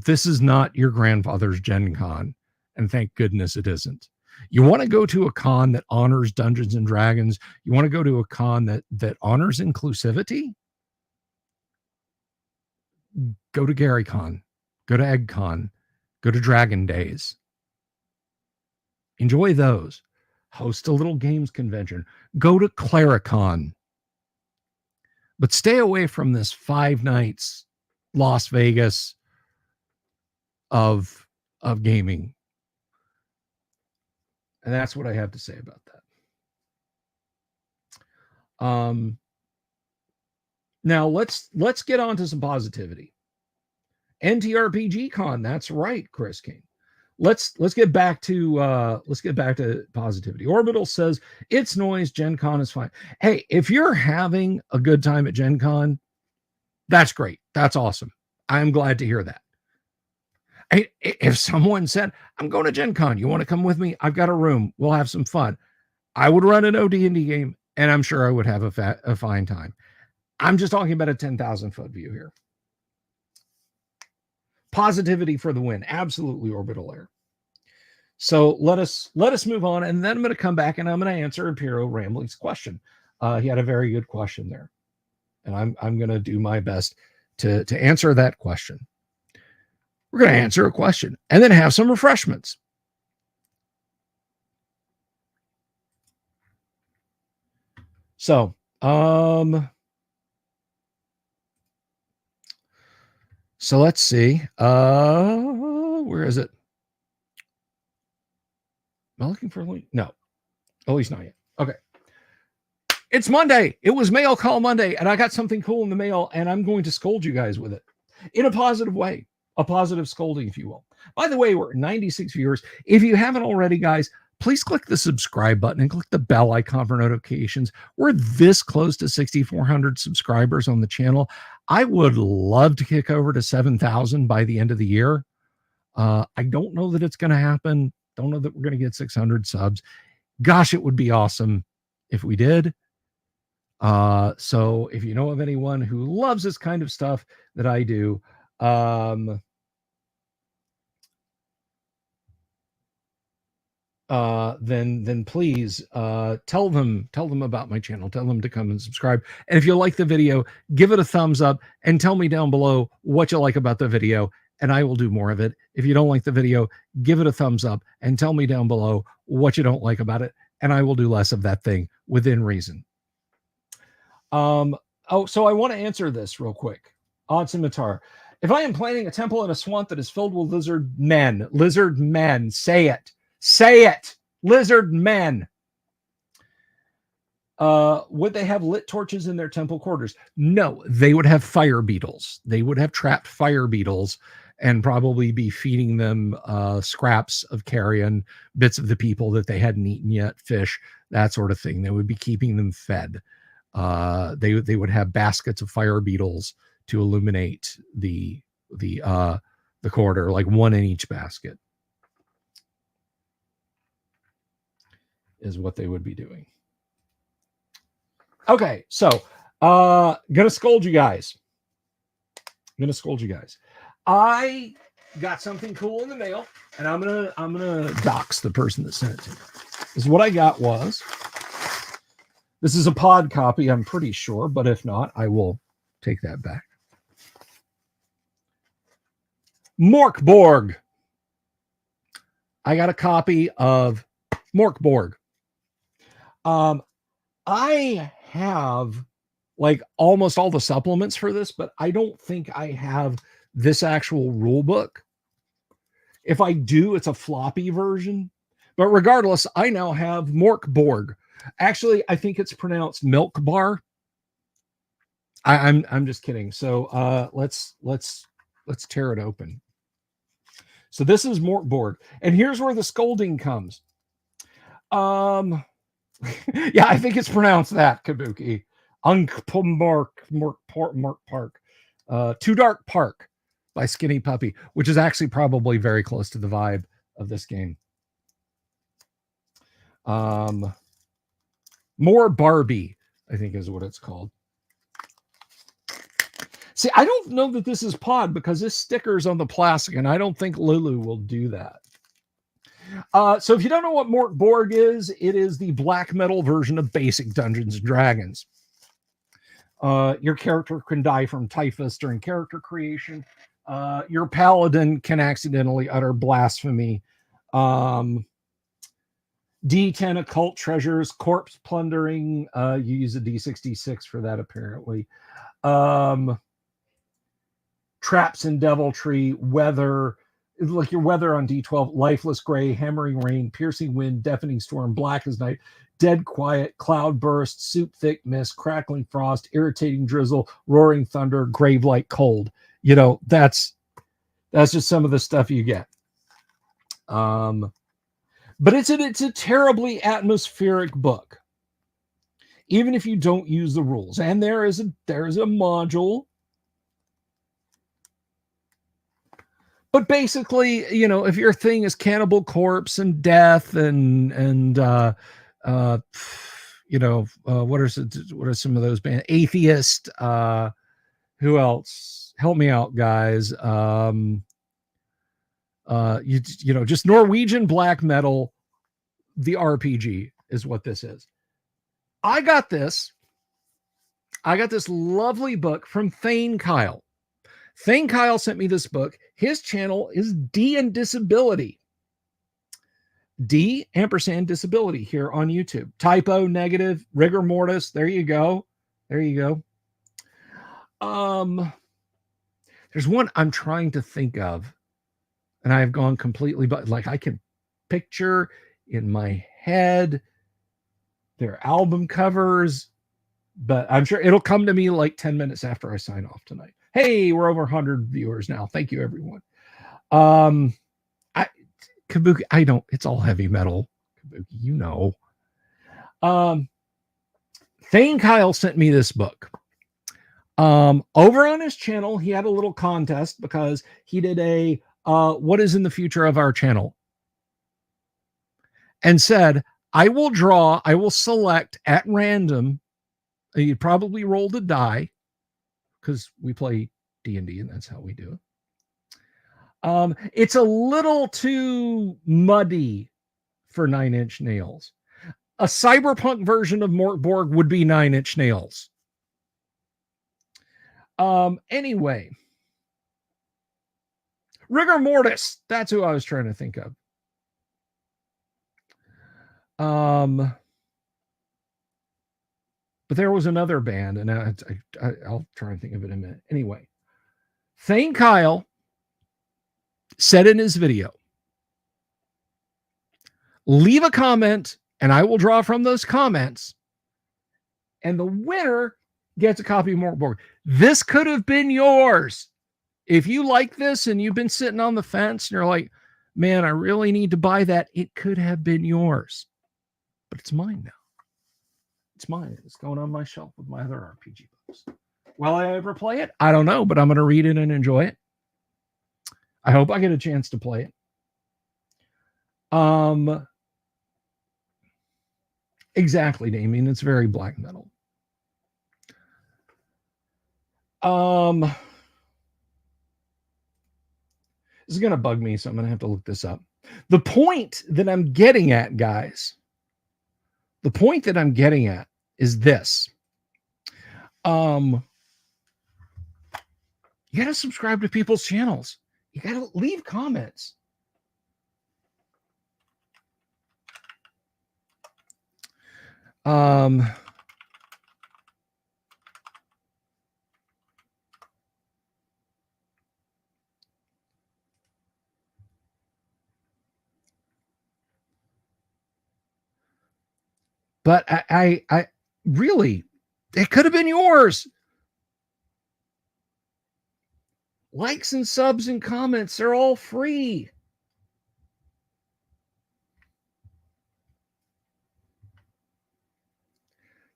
this is not your grandfather's Gen Con, and thank goodness it isn't. You want to go to a con that honors Dungeons and Dragons? You want to go to a con that honors inclusivity? Go to GaryCon, go to EggCon, go to Dragon Days. Enjoy those. Host a little games convention. Go to Claricon. But stay away from this 5 nights Las Vegas of gaming. And that's what I have to say about that. Now let's get on to some positivity. NTRPG Con, that's right, Chris King. Let's get back to positivity. Orbital says it's noise. Gen Con is fine. Hey, if you're having a good time at Gen Con, that's great. That's awesome. I'm glad to hear that. If someone said, I'm going to Gen Con, you want to come with me? I've got a room. We'll have some fun. I would run an OD&D game, and I'm sure I would have a fine time. I'm just talking about a 10,000 foot view here. Positivity for the win. Absolutely, Orbital Air. So let us move on, and then I'm going to come back and I'm going to answer Imperial Rambling's question. He had a very good question there, and I'm going to do my best to answer that question. We're going to answer a question and then have some refreshments. So, so let's see. Where is it? Am I looking for a link? No, at least not yet. Okay. It's Monday. It was Mail Call Monday, and I got something cool in the mail, and I'm going to scold you guys with it in a positive way. A positive scolding, if you will. By the way, we're at 96 viewers. If you haven't already, guys, please click the subscribe button and click the bell icon for notifications. We're this close to 6,400 subscribers on the channel. I would love to kick over to 7,000 by the end of the year. I don't know that it's going to happen. Don't know that we're going to get 600 subs. Gosh, it would be awesome if we did. So if you know of anyone who loves this kind of stuff that I do, then please tell them about my channel. Tell them to come and subscribe. And if you like the video, give it a thumbs up and tell me down below what you like about the video, and I will do more of it. If you don't like the video, give it a thumbs up and tell me down below what you don't like about it, and I will do less of that thing within reason. So I want to answer this real quick. Odd Scimitar. If I am planning a temple in a swamp that is filled with lizard men, say it. Say it, lizard men. Would they have lit torches in their temple quarters? No, they would have fire beetles. They would have trapped fire beetles and probably be feeding them scraps of carrion, bits of the people that they hadn't eaten yet, fish, that sort of thing. They would be keeping them fed. They would have baskets of fire beetles to illuminate the corridor, like one in each basket. Is what they would be doing. Okay, so gonna scold you guys. I got something cool in the mail, and I'm gonna dox the person that sent it to me. This is what I got was. This is a pod copy, I'm pretty sure, but if not, I will take that back. Morkborg. I got a copy of Morkborg. I have like almost all the supplements for this, but I don't think I have this actual rule book. If I do, it's a floppy version. But regardless, I now have Morkborg. Actually, I think it's pronounced Milk Bar. I'm just kidding. So let's tear it open. So this is Morkborg, and here's where the scolding comes. Yeah, I think it's pronounced that, Kabuki. Mork Park. Too Dark Park by Skinny Puppy, which is actually probably very close to the vibe of this game. More Barbie, I think is what it's called. See, I don't know that this is pod because this sticker's on the plastic, and I don't think Lulu will do that. So if you don't know what Morkborg is, it is the black metal version of basic Dungeons and Dragons. Your character can die from typhus during character creation. Your paladin can accidentally utter blasphemy. D10 occult treasures, corpse plundering. You use a D66 for that, apparently. Traps and deviltry, weather. Like your weather on D12, lifeless gray, hammering rain, piercing wind, deafening storm, black as night, dead quiet, cloud burst, soup thick mist, crackling frost, irritating drizzle, roaring thunder, grave like cold. You know, that's just some of the stuff you get. But it's a terribly atmospheric book, even if you don't use the rules. And there is a module. But basically, you know, if your thing is cannibal corpse and death and you know, what are some of those bands? Atheist. Who else? Help me out, guys. You know, just Norwegian black metal. The RPG is what this is. I got this lovely book from Thane Kyle. Thane Kyle sent me this book. His channel is D and Disability. D & Disability here on YouTube. Typo, negative, rigor mortis. There you go. There you go. There's one I'm trying to think of, and I've gone completely, but like I can picture in my head their album covers, but I'm sure it'll come to me like 10 minutes after I sign off tonight. Hey, we're over 100 viewers now. Thank you, everyone. Kabuki, it's all heavy metal, Kabuki, you know. Thane Kyle sent me this book. Over on his channel, he had a little contest because he did a what is in the future of our channel, and said, I will select at random. You'd probably roll the die because we play D&D and that's how we do it. It's a little too muddy for 9 Inch Nails. A cyberpunk version of Mort Borg would be 9 Inch Nails. Anyway, Rigor Mortis. That's who I was trying to think of. But there was another band, and I'll try and think of it in a minute. Anyway, Thane Kyle said in his video, leave a comment, and I will draw from those comments, and the winner gets a copy of Mort Borg. This could have been yours. If you like this and you've been sitting on the fence and you're like, man, I really need to buy that, it could have been yours. But it's mine now. It's mine. It's going on my shelf with my other RPG books. Will I ever play it? I don't know, but I'm going to read it and enjoy it. I hope I get a chance to play it. Exactly, Damien. It's very black metal. This is going to bug me, so I'm going to have to look this up. The point that I'm getting at, guys, the point that I'm getting at is this. You got to subscribe to people's channels. You got to leave comments. But I really, it could have been yours. Likes and subs and comments, they're all free.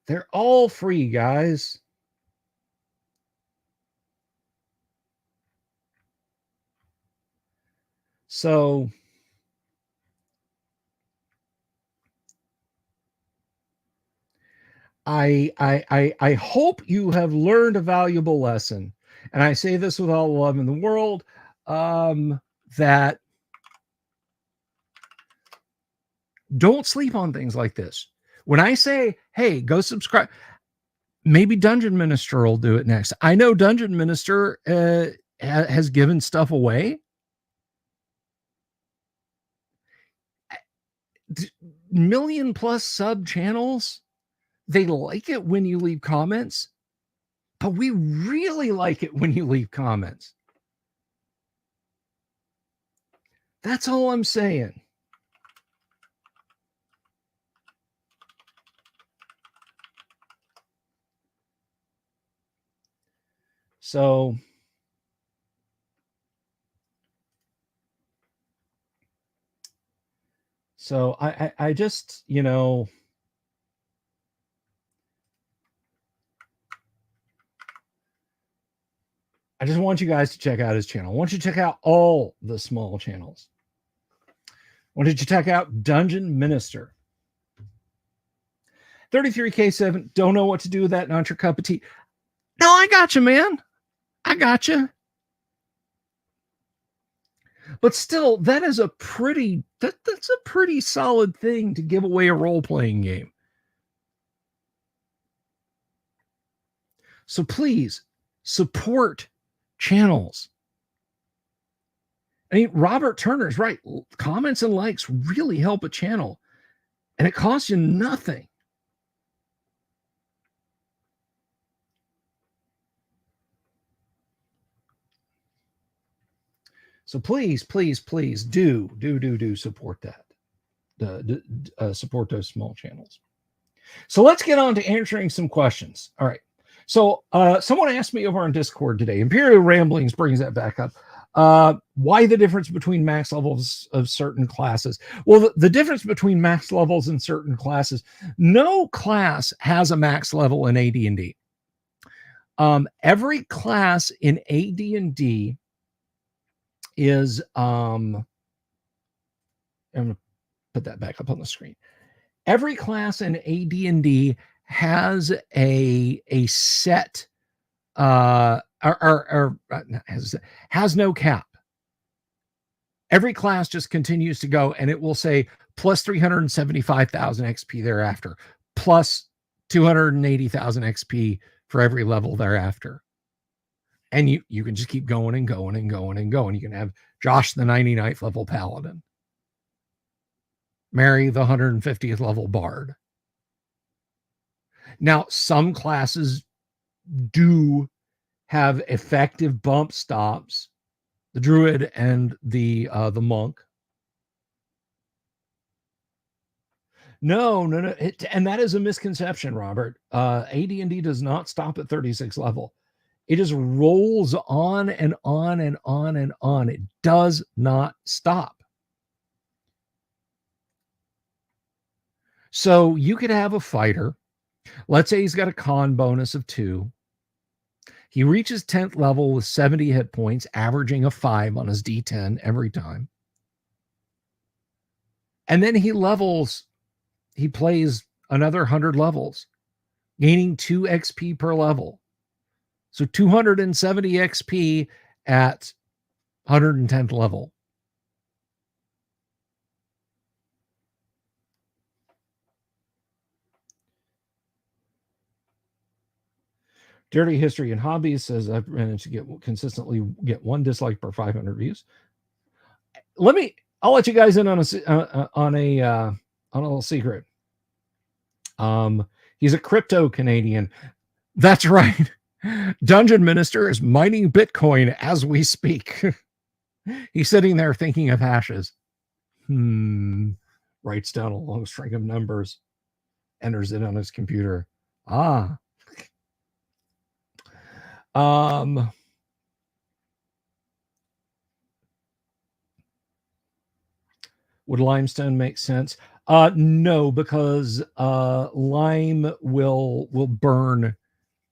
They're all free, guys. So I hope you have learned a valuable lesson. And I say this with all the love in the world, that don't sleep on things like this. When I say, hey, go subscribe, maybe Dungeon Minister will do it next. I know Dungeon Minister has given stuff away. Million plus sub channels, they like it when you leave comments, but we really like it when you leave comments. That's all I'm saying. So I just, you know, I just want you guys to check out his channel. I want you to check out all the small channels. I want you to check out Dungeon Minister. 33K7, don't know what to do with that, not your cup of tea. No, I got you, man. I got you. But still, that is a pretty, that's a pretty solid thing to give away a role-playing game. So please support channels. I mean, Robert Turner's right. Comments and likes really help a channel, and it costs you nothing. So please, please, please do support that. Support those small channels. So let's get on to answering some questions. All right. So someone asked me over on Discord today. Imperial Ramblings brings that back up. Why the difference between max levels of certain classes? Well, the difference between max levels in certain classes, no class has a max level in AD&D. Every class in AD&D is, I'm going to put that back up on the screen. Every class in AD&D has a set, has no cap. Every class just continues to go, and it will say plus 375,000 XP thereafter, plus 280,000 XP for every level thereafter. And you can just keep going and going and going and going. You can have Josh, the 99th level paladin, Mary, the 150th level bard. Now, some classes do have effective bump stops, the druid and the monk. No. And that is a misconception, Robert. AD&D does not stop at 36 level. It just rolls on and on and on and on. It does not stop. So you could have a fighter. Let's say he's got a con bonus of 2. He reaches 10th level with 70 hit points, averaging a 5 on his D10 every time. And then he plays another 100 levels, gaining 2 XP per level. So 270 XP at 110th level. Dirty History and Hobbies says I've managed to consistently get 1 dislike per 500 views. I'll let you guys in on a little secret. He's a crypto Canadian. That's right. Dungeon Minister is mining Bitcoin as we speak. He's sitting there thinking of hashes. Writes down a long string of numbers, enters it on his computer. Would limestone make sense? No, because lime will burn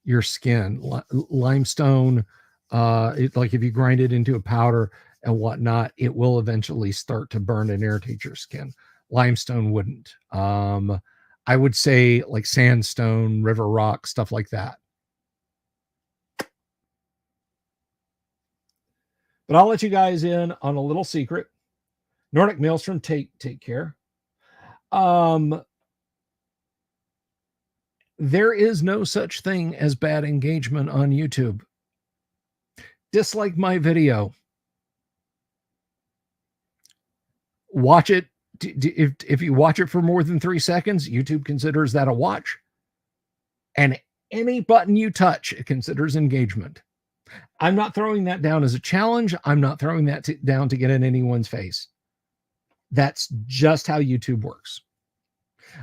your skin. Limestone, like if you grind it into a powder and whatnot, it will eventually start to burn and irritate your skin. Limestone wouldn't. I would say like sandstone, river rock, stuff like that. But I'll let you guys in on a little secret. Nordic Maelstrom, take care. There is no such thing as bad engagement on YouTube. Dislike my video. Watch it. If you watch it for more than 3 seconds, YouTube considers that a watch. And any button you touch, it considers engagement. I'm not throwing that down as a challenge. I'm not throwing that down to get in anyone's face. That's just how YouTube works.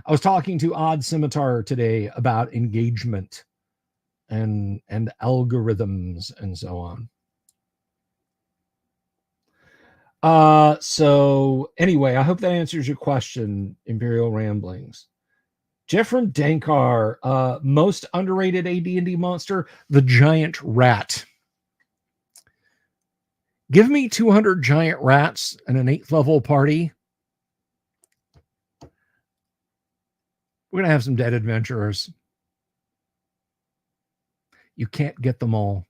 I was talking to Odd Scimitar today about engagement and algorithms and so on. So anyway, I hope that answers your question, Imperial Ramblings. Jeff from Dankar, most underrated AD&D monster, the giant rat. Give me 200 giant rats and an 8th level party. We're going to have some dead adventurers. You can't get them all.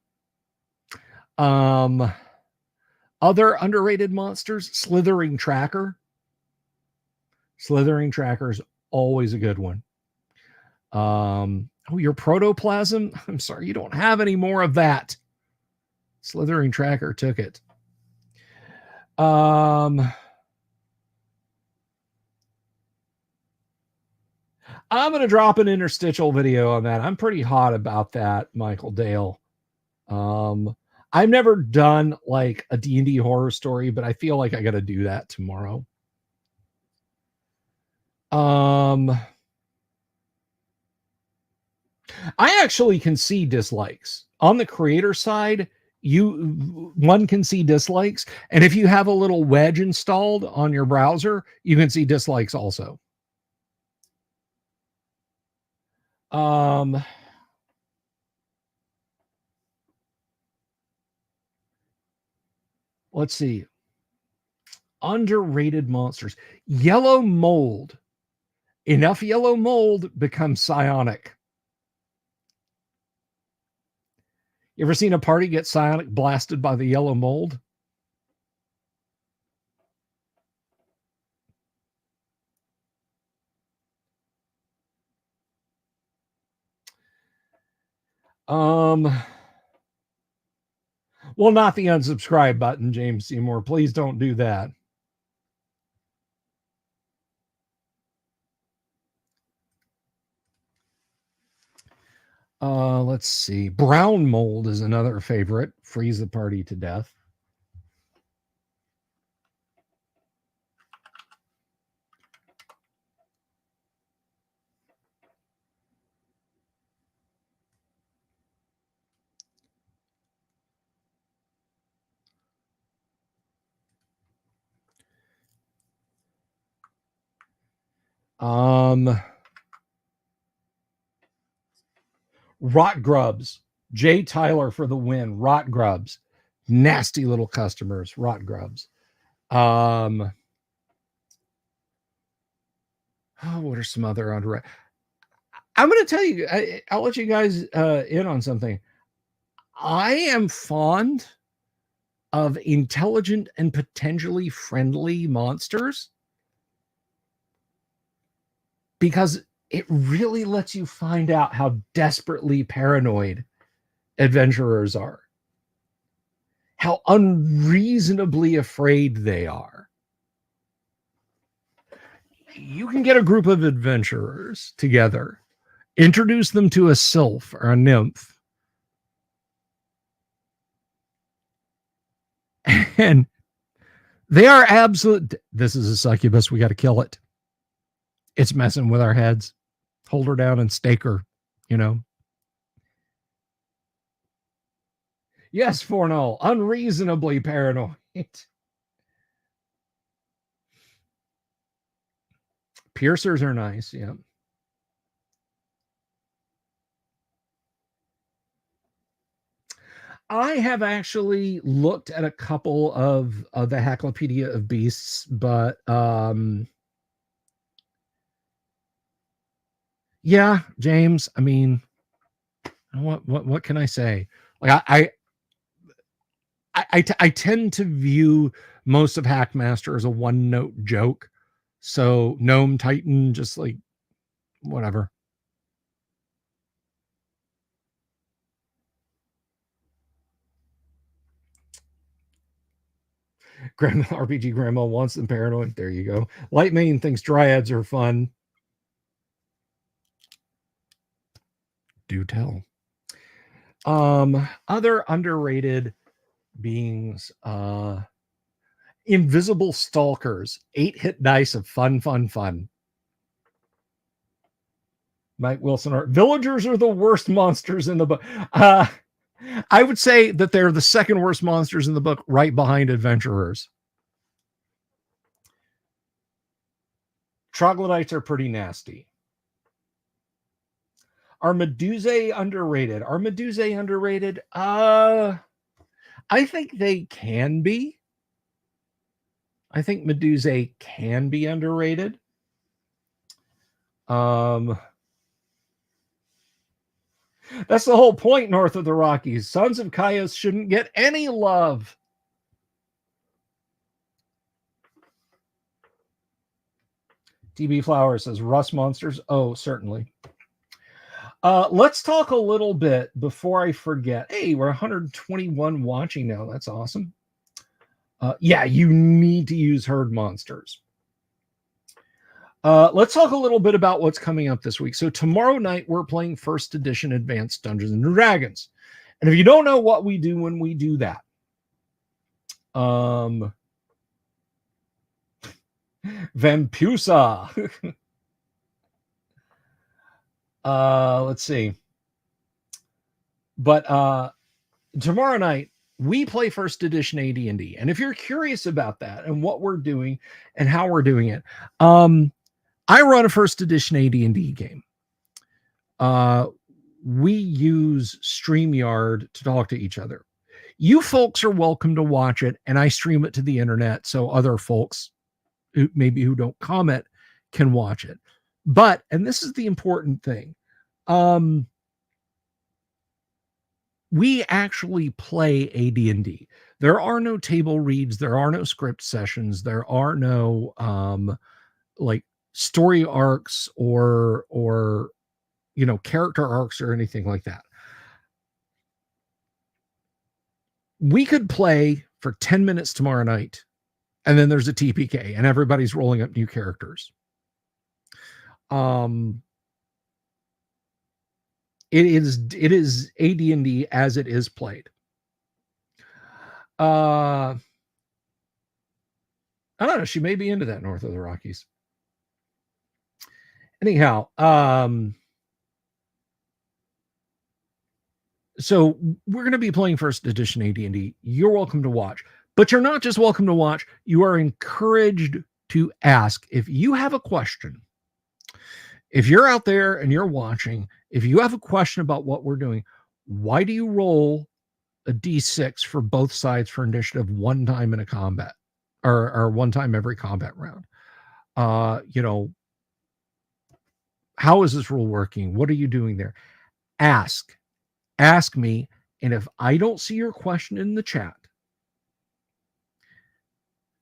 Other underrated monsters, Slithering Tracker. Slithering Tracker is always a good one. Your protoplasm? I'm sorry, you don't have any more of that. Slithering Tracker took it. I'm going to drop an interstitial video on that. I'm pretty hot about that, Michael Dale. I've never done like a D&D horror story, but I feel like I got to do that tomorrow. I actually can see dislikes. On the creator side, one can see dislikes, and if you have a little wedge installed on your browser, you can see dislikes also. Let's see. Underrated monsters. Yellow mold. Enough yellow mold becomes psionic. You ever seen a party get psionic blasted by the yellow mold? Well, not the unsubscribe button, James Seymour. Please don't do that. Let's see. Brown mold is another favorite. Freeze the party to death. Rot grubs. Jay Tyler for the win. Rot grubs. Nasty little customers. Rot grubs. Oh, what are some other underrated? I'm going to tell you, I'll let you guys in on something. I am fond of intelligent and potentially friendly monsters because it really lets you find out how desperately paranoid adventurers are, how unreasonably afraid they are. You can get a group of adventurers together, introduce them to a sylph or a nymph, and they are absolute. This is a succubus. We got to kill it. It's messing with our heads. Hold her down and stake her, you know. Yes, Fornell, unreasonably paranoid. Piercers are nice, yeah. I have actually looked at a couple of the Hacklopedia of Beasts, but yeah, James. I mean, what can I say? Like I tend to view most of Hackmaster as a one note joke. So Gnome Titan, just like whatever. Grandma RPG Grandma wants them paranoid. There you go. Light Main thinks dryads are fun. Do tell. Other underrated beings, invisible stalkers, 8-hit dice of fun. Mike Wilson art. Villagers are the worst monsters in the book. I would say that they're the second worst monsters in the book, right behind adventurers. Troglodytes are pretty nasty. Are Medusae underrated? Are Medusae underrated? I think they can be. I think Medusae can be underrated. That's the whole point north of the Rockies. Sons of Chios shouldn't get any love. TB Flower says rust monsters. Oh, certainly. Let's talk a little bit before I forget. Hey, we're 121 watching now. That's awesome. Yeah, you need to use herd monsters. Let's talk a little bit about what's coming up this week. So tomorrow night, we're playing first edition Advanced Dungeons and Dragons. And if you don't know what we do when we do that, Vampusa. Let's see. But tomorrow night, we play first edition AD&D. And if you're curious about that and what we're doing and how we're doing it, I run a first edition AD&D game. We use StreamYard to talk to each other. You folks are welcome to watch it, and I stream it to the internet so other folks who don't comment can watch it. But, and this is the important thing, we actually play AD&D. There are no table reads, there are no script sessions, there are no like story arcs or character arcs or anything like that. We could play for 10 minutes tomorrow night, and then there's a TPK and everybody's rolling up new characters. It is AD&D as it is played. I don't know, she may be into that north of the Rockies. Anyhow, so we're going to be playing first edition AD&D. You're welcome to watch, but you're not just welcome to watch. You are encouraged to ask. If you have a question, if you're out there and you're watching, if you have a question about what we're doing, why do you roll a D6 for both sides for initiative one time in a combat or one time every combat round? How is this rule working? What are you doing there? Ask me. And if I don't see your question in the chat,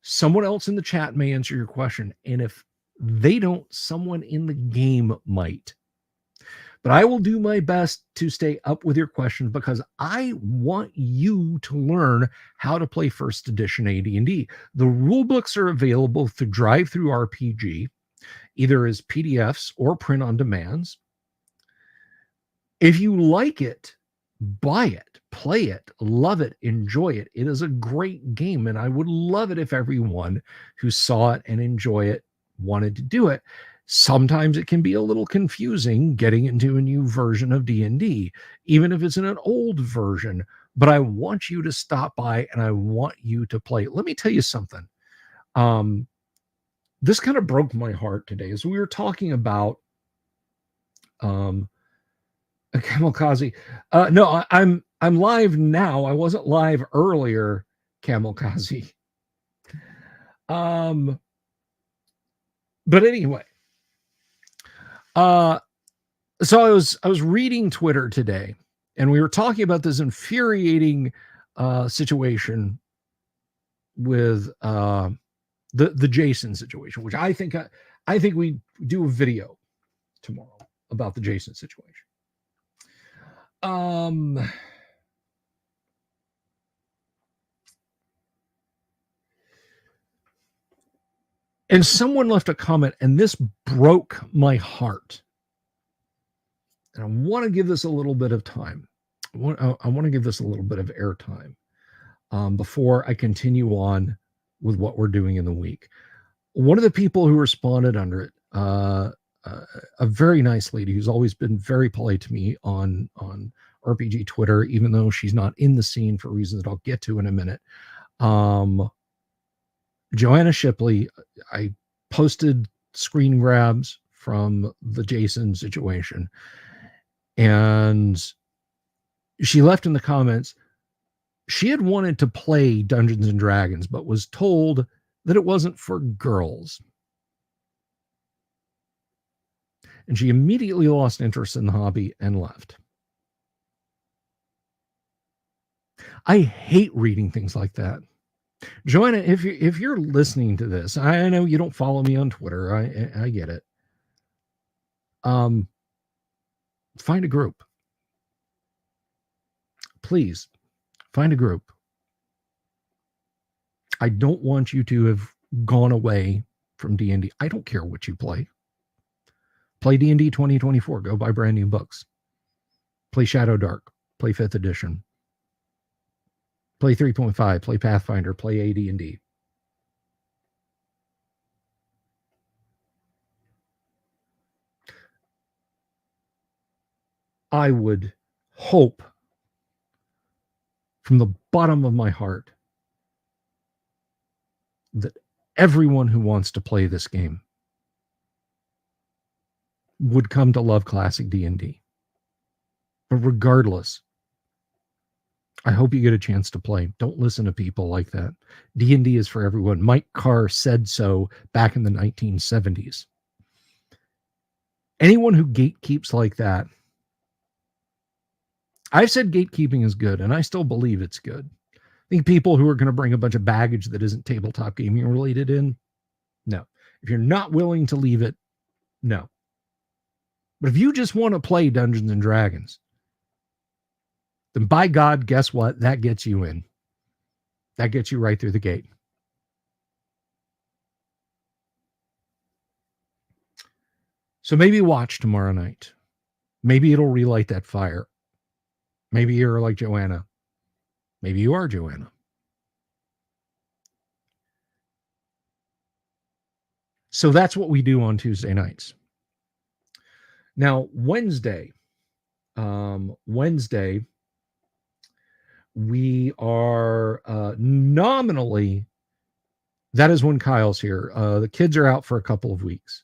someone else in the chat may answer your question. And if they don't, someone in the game might. But I will do my best to stay up with your questions because I want you to learn how to play first edition AD&D. The rule books are available through DriveThruRPG, either as PDFs or print on demands. If you like it, buy it, play it, love it, enjoy it. It is a great game, and I would love it if everyone who saw it and enjoy it wanted to do it. Sometimes it can be a little confusing getting into a new version of D&D, even if it's in an old version, but I want you to stop by and I want you to play. Let me tell you something. This kind of broke my heart today as we were talking about Kamikaze. No, I'm live now. I wasn't live earlier, Kamikaze. But anyway, so I was reading Twitter today, and we were talking about this infuriating situation with the Jason situation, which I think we do a video tomorrow about the Jason situation. And someone left a comment, and this broke my heart. And I want to give this a little bit of time. I want to give this a little bit of airtime before I continue on with what we're doing in the week. One of the people who responded under it, a very nice lady who's always been very polite to me on RPG Twitter, even though she's not in the scene for reasons that I'll get to in a minute. Joanna Shipley, I posted screen grabs from the Jason situation, and she left in the comments, she had wanted to play Dungeons and Dragons, but was told that it wasn't for girls. And she immediately lost interest in the hobby and left. I hate reading things like that. Joanna, if you're listening to this, I know you don't follow me on Twitter. I get it. Find a group. Please find a group. I don't want you to have gone away from D&D. I don't care what you play. Play D&D 2024. Go buy brand new books. Play Shadow Dark. Play 5th edition. Play 3.5. Play Pathfinder. Play AD&D. I would hope from the bottom of my heart that everyone who wants to play this game would come to love classic D&D. But regardless, I hope you get a chance to play. Don't listen to people like that. D&D is for everyone. Mike Carr said so back in the 1970s. Anyone who gatekeeps like that, I've said gatekeeping is good, and I still believe it's good. I think people who are going to bring a bunch of baggage that isn't tabletop gaming related in, no. If you're not willing to leave it, no. But if you just want to play Dungeons and Dragons, then by God, guess what? That gets you in. That gets you right through the gate. So maybe watch tomorrow night. Maybe it'll relight that fire. Maybe you're like Joanna. Maybe you are Joanna. So that's what we do on Tuesday nights. Now, Wednesday, we are nominally, that is when Kyle's here. The kids are out for a couple of weeks.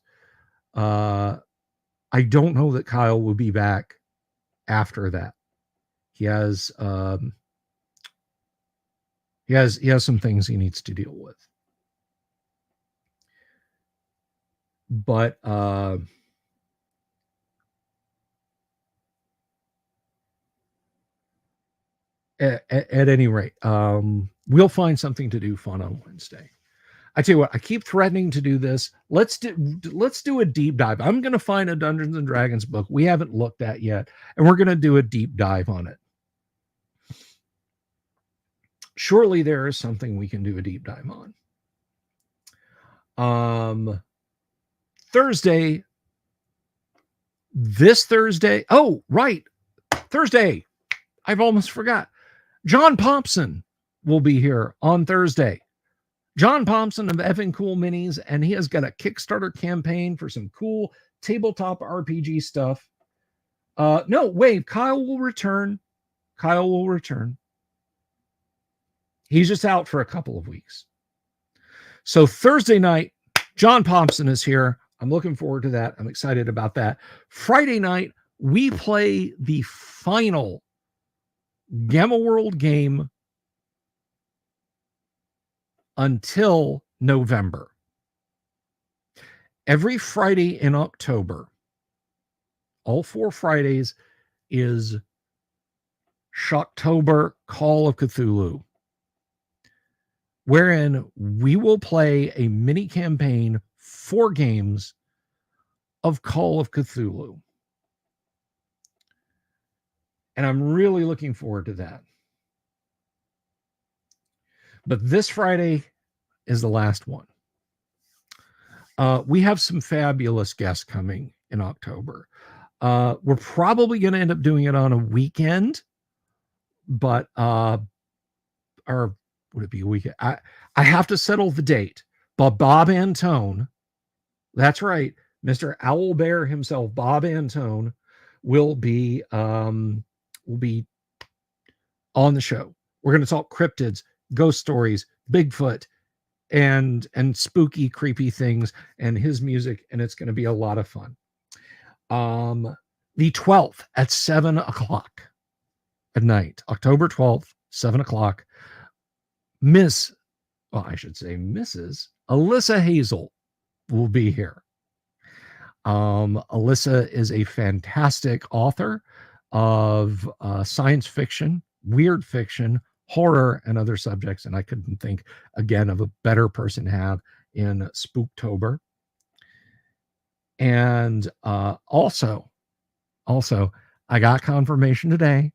I don't know that Kyle will be back after that. He has some things he needs to deal with. But at any rate, we'll find something to do fun on Wednesday. I tell you what, I keep threatening to do this. Let's do a deep dive. I'm going to find a Dungeons and Dragons book we haven't looked at yet, and we're going to do a deep dive on it. Surely there is something we can do a deep dive on. Thursday, this Thursday. Oh, right. Thursday. I've almost forgot. John Pompson will be here on Thursday. John Pompson of Effing Cool Minis, and he has got a Kickstarter campaign for some cool tabletop RPG stuff. No, wait, Kyle will return. He's just out for a couple of weeks. So Thursday night, John Pompson is here. I'm looking forward to that. I'm excited about that. Friday night, we play the final Gamma World game until November. Every Friday in October, all 4 Fridays, is Shocktober Call of Cthulhu, wherein we will play a mini campaign, 4 games of Call of Cthulhu. And I'm really looking forward to that. But this Friday is the last one. We have some fabulous guests coming in October. We're probably going to end up doing it on a weekend, but or would it be a weekend? I have to settle the date. But Bob Antone, that's right, Mr. Owlbear himself, Bob Antone, will be on the show. We're going to talk cryptids, ghost stories, Bigfoot, and spooky, creepy things, and his music, and it's going to be a lot of fun. The 12th at 7:00 at night, October 12th, 7:00. Mrs. Alyssa Hazel will be here. Alyssa is a fantastic author of science fiction, weird fiction, horror, and other subjects, and I couldn't think again of a better person to have in Spooktober. And also, I got confirmation today.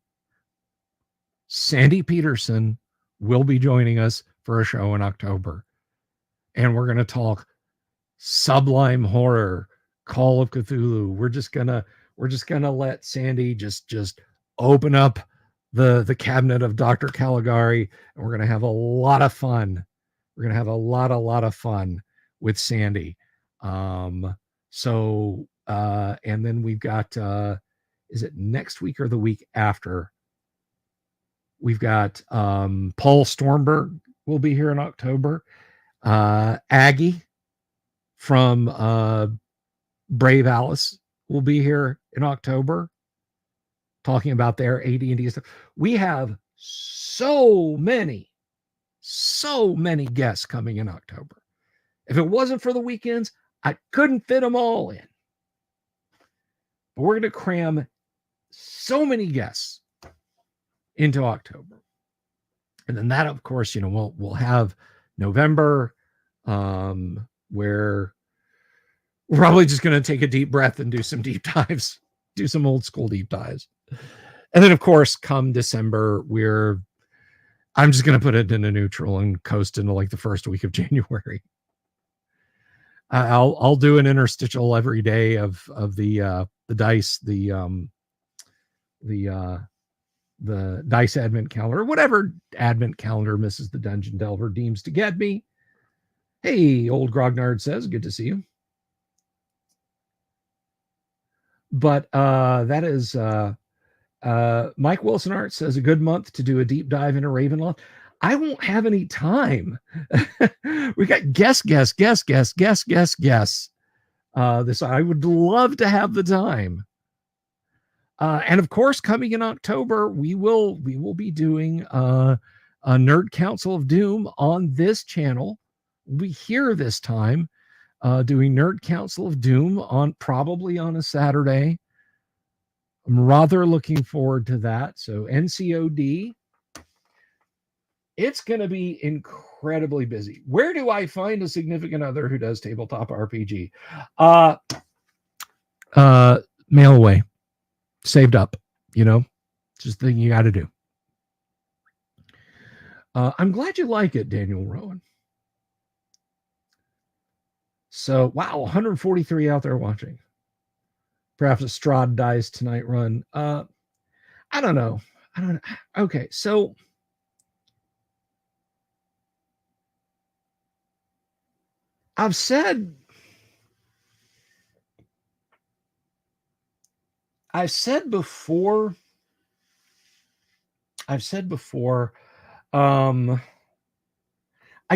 Sandy Peterson will be joining us for a show in October, and we're going to talk sublime horror, Call of Cthulhu. We're just gonna let Sandy just open up the cabinet of Dr. Caligari, and we're gonna have a lot of fun. We're gonna have a lot of fun with Sandy. And then we've got is it next week or the week after? We've got Paul Stormberg will be here in October. Aggie from Brave Alice will be here in October, talking about their AD&D stuff. We have so many guests coming in October. If it wasn't for the weekends, I couldn't fit them all in. But we're going to cram so many guests into October. And then that, of course, we'll have November, where we're probably just going to take a deep breath and do some deep dives, do some old school deep dives. And then, of course, come December, I'm just going to put it in a neutral and coast into like the first week of January. I'll do an interstitial every day of the dice, the dice advent calendar, whatever advent calendar Mrs. the Dungeon Delver deems to get me. Hey, old Grognard says, good to see you. But that is Mike Wilson Art says a good month to do a deep dive into Ravenloft. I won't have any time. We got guess. This I would love to have the time. And of course, coming in October, we will be doing a Nerd Council of Doom on this channel. We here this time doing Nerd Council of Doom probably on a Saturday. I'm rather looking forward to that. So NCOD, it's going to be incredibly busy. Where do I find a significant other who does tabletop RPG? Mail away, saved up, just the thing you got to do. I'm glad you like it, Daniel Rowan. So, wow, 143 out there watching. Perhaps a Strahd dies tonight run. I don't know. Okay, so I've said before, I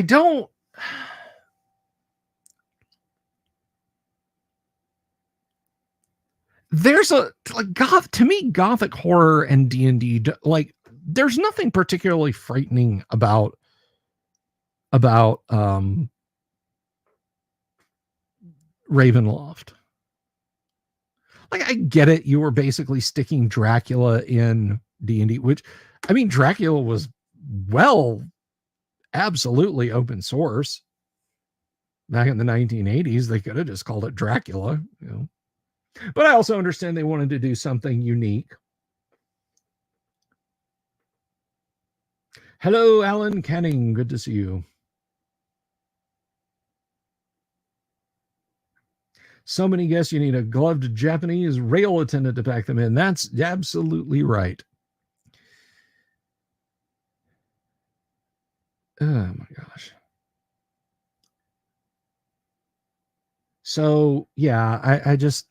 don't, there's to me, Gothic horror and D&D, like, there's nothing particularly frightening about Ravenloft. Like, I get it. You were basically sticking Dracula in D&D, which, I mean, Dracula was absolutely open source. Back in the 1980s, they could have just called it Dracula, But I also understand they wanted to do something unique. Hello, Alan Canning. Good to see you. So many guests, you need a gloved Japanese rail attendant to pack them in. That's absolutely right. Oh my gosh. So yeah, I just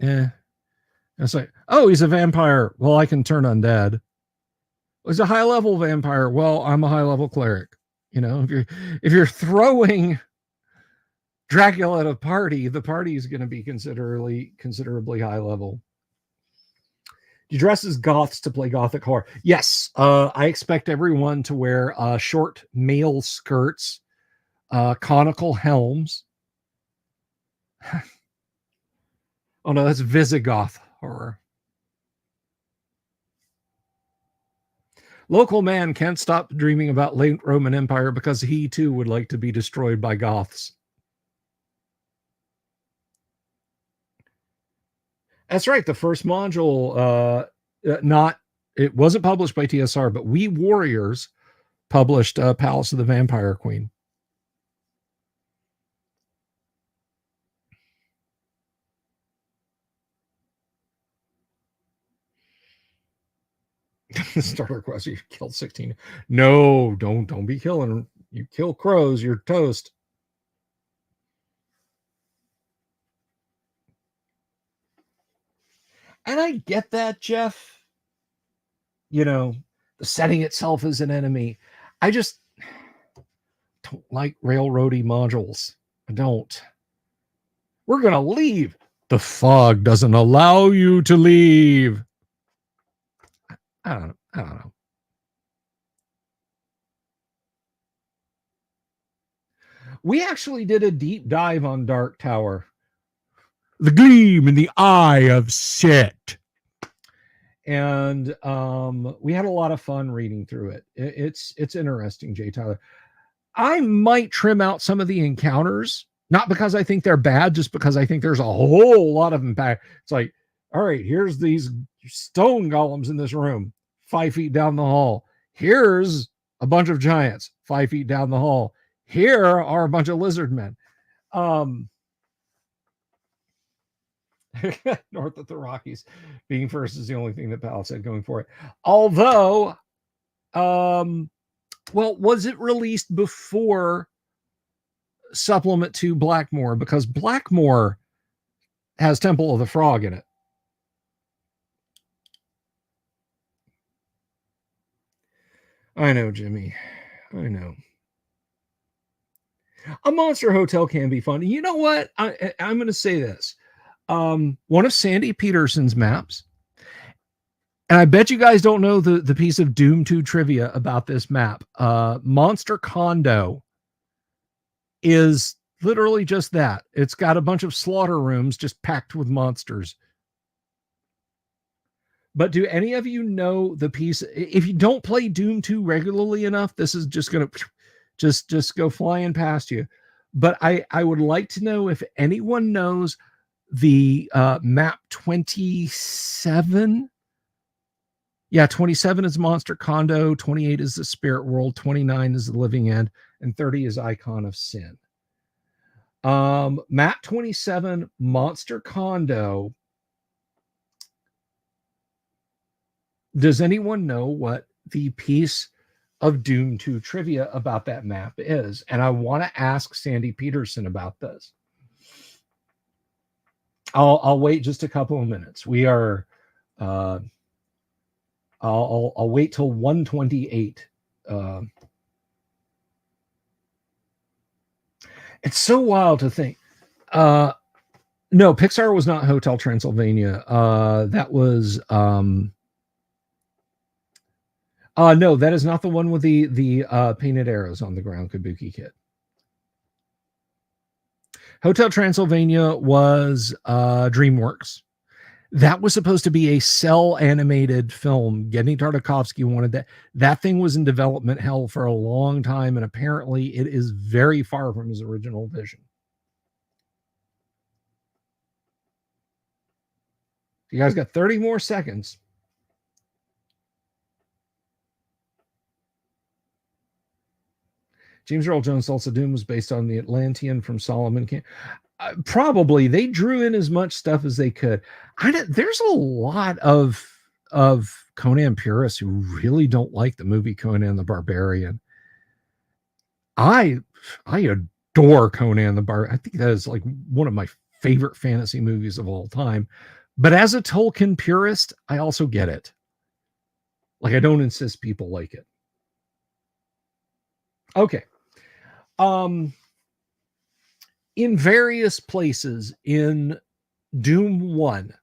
it's like, oh, he's a vampire. Well, I can turn undead. He's a high level vampire. Well, I'm a high level cleric. If you're throwing Dracula at a party, the party is going to be considerably high level. Do you dress as goths to play Gothic horror? Yes. I expect everyone to wear short male skirts, conical helms. Oh no, that's Visigoth horror. Local man can't stop dreaming about late Roman Empire because he too would like to be destroyed by Goths. That's right. The first module, it wasn't published by TSR, but We Warriors published Palace of the Vampire Queen. Starter quest, you killed 16. No, don't be killing. You kill crows, you're toast. And I get that, Jeff. The setting itself is an enemy. I just don't like railroady modules. I don't. We're going to leave. The fog doesn't allow you to leave. I don't know. We actually did a deep dive on Dark Tower. The gleam in the eye of Set. And we had a lot of fun reading through it. It's interesting, Jay Tyler. I might trim out some of the encounters, not because I think they're bad, just because I think there's a whole lot of them back. It's like, all right, here's these stone golems in this room, 5 feet down the hall. Here's a bunch of giants, 5 feet down the hall. Here are a bunch of lizard men. North of the Rockies being first is the only thing that Pal said going for it. Although, well, was it released before Supplement to Blackmore? Because Blackmore has Temple of the Frog in it. I know, Jimmy. I know. A monster hotel can be fun. You know what? I'm going to say this. One of Sandy Peterson's maps, and I bet you guys don't know the piece of Doom 2 trivia about this map. Monster Condo is literally just that. It's got a bunch of slaughter rooms just packed with monsters. But do any of you know the piece? If you don't play Doom 2 regularly enough, this is just going to just go flying past you. But I would like to know if anyone knows the map 27. Yeah, 27 is Monster Condo, 28 is the Spirit World, 29 is the Living End, and 30 is Icon of Sin. Map 27, Monster Condo. Does anyone know what the piece of Doom 2 trivia about that map is? And I want to ask Sandy Peterson about this. I'll wait just a couple of minutes. We are I'll wait till 128. It's so wild to think. No, Pixar was not Hotel Transylvania. That was no, that is not the one with the painted arrows on the ground, Kabuki Kid. Hotel Transylvania was DreamWorks. That was supposed to be a cell animated film. Genny Tartakovsky wanted that. That thing was in development hell for a long time, and apparently it is very far from his original vision. You guys got 30 more seconds. James Earl Jones' Tulsa Doom was based on the Atlantean from Solomon King. Probably they drew in as much stuff as they could. There's a lot of Conan purists who really don't like the movie Conan the Barbarian. I adore Conan the Barbarian. I think that is like one of my favorite fantasy movies of all time. But as a Tolkien purist, I also get it. Like, I don't insist people like it. Okay. In various places in Doom 1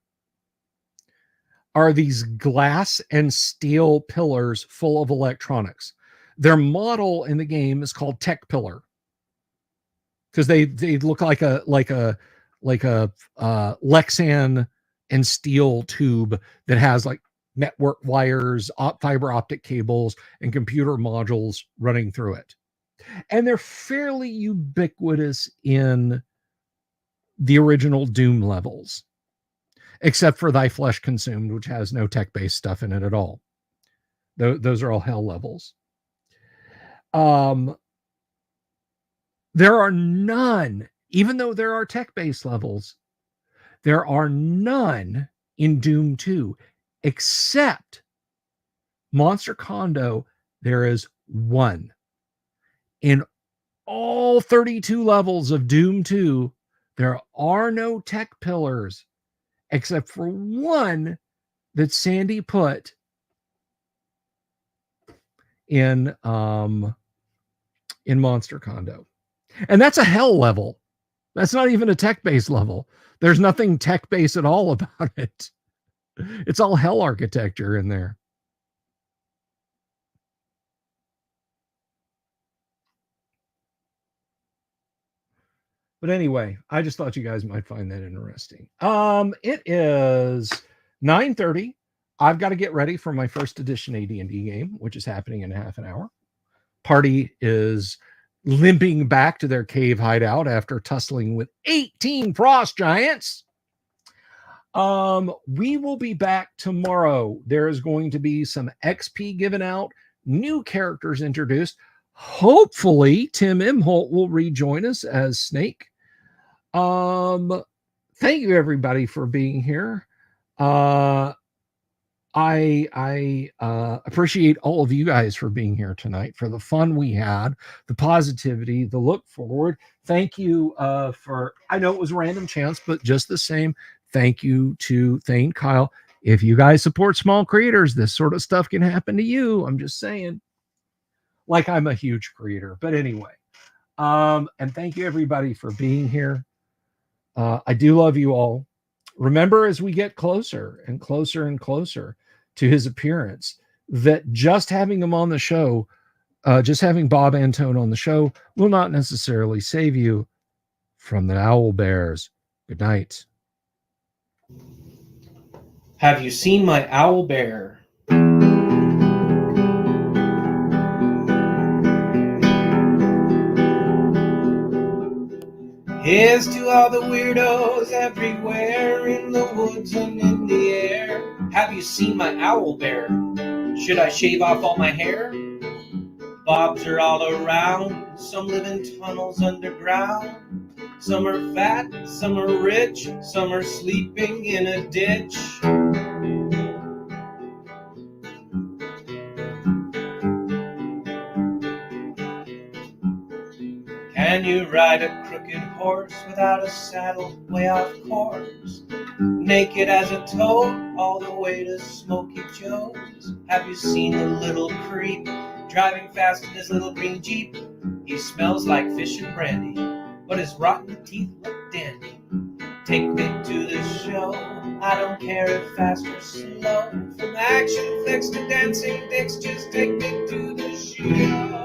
are these glass and steel pillars full of electronics. Their model in the game is called Tech Pillar because they look like a Lexan and steel tube that has like network wires, fiber optic cables, and computer modules running through it. And they're fairly ubiquitous in the original Doom levels, except for Thy Flesh Consumed, which has no tech-based stuff in it at all. Those are all hell levels. There are none, even though there are tech-based levels, there are none in Doom 2, except Monster Condo. There is one. In all 32 levels of Doom 2, there are no tech pillars, except for one that Sandy put in Monster Condo. And that's a hell level. That's not even a tech-based level. There's nothing tech-based at all about it. It's all hell architecture in there. But anyway, I just thought you guys might find that interesting. It is 9:30. I've got to get ready for my first edition AD&D game, which is happening in half an hour. Party is limping back to their cave hideout after tussling with 18 frost giants. We will be back tomorrow. There is going to be some XP given out, new characters introduced. Hopefully, Tim Imholt will rejoin us as Snake. Thank you everybody for being here. I appreciate all of you guys for being here tonight, for the fun we had, the positivity, the look forward. Thank you for, I know it was random chance, but just the same, thank you to Thane, Kyle. If you guys support small creators, this sort of stuff can happen to you. I'm just saying, like I'm a huge creator, but anyway. And thank you everybody for being here. I do love you all. Remember, as we get closer and closer and closer to his appearance, that just having him on the show, just having Bob Antone on the show, will not necessarily save you from the owl bears. Good night. Have you seen my owl bear? Here's to all the weirdos everywhere, in the woods and in the air. Have you seen my owl bear? Should I shave off all my hair? Bobs are all around, some live in tunnels underground. Some are fat, some are rich, some are sleeping in a ditch. Can you ride a crooked horse without a saddle, way off course? Naked as a toad, all the way to Smoky Joe's. Have you seen the little creep driving fast in his little green Jeep? He smells like fish and brandy, but his rotten teeth look dandy. Take me to the show, I don't care if fast or slow. From action flicks to dancing dicks, just take me to the show.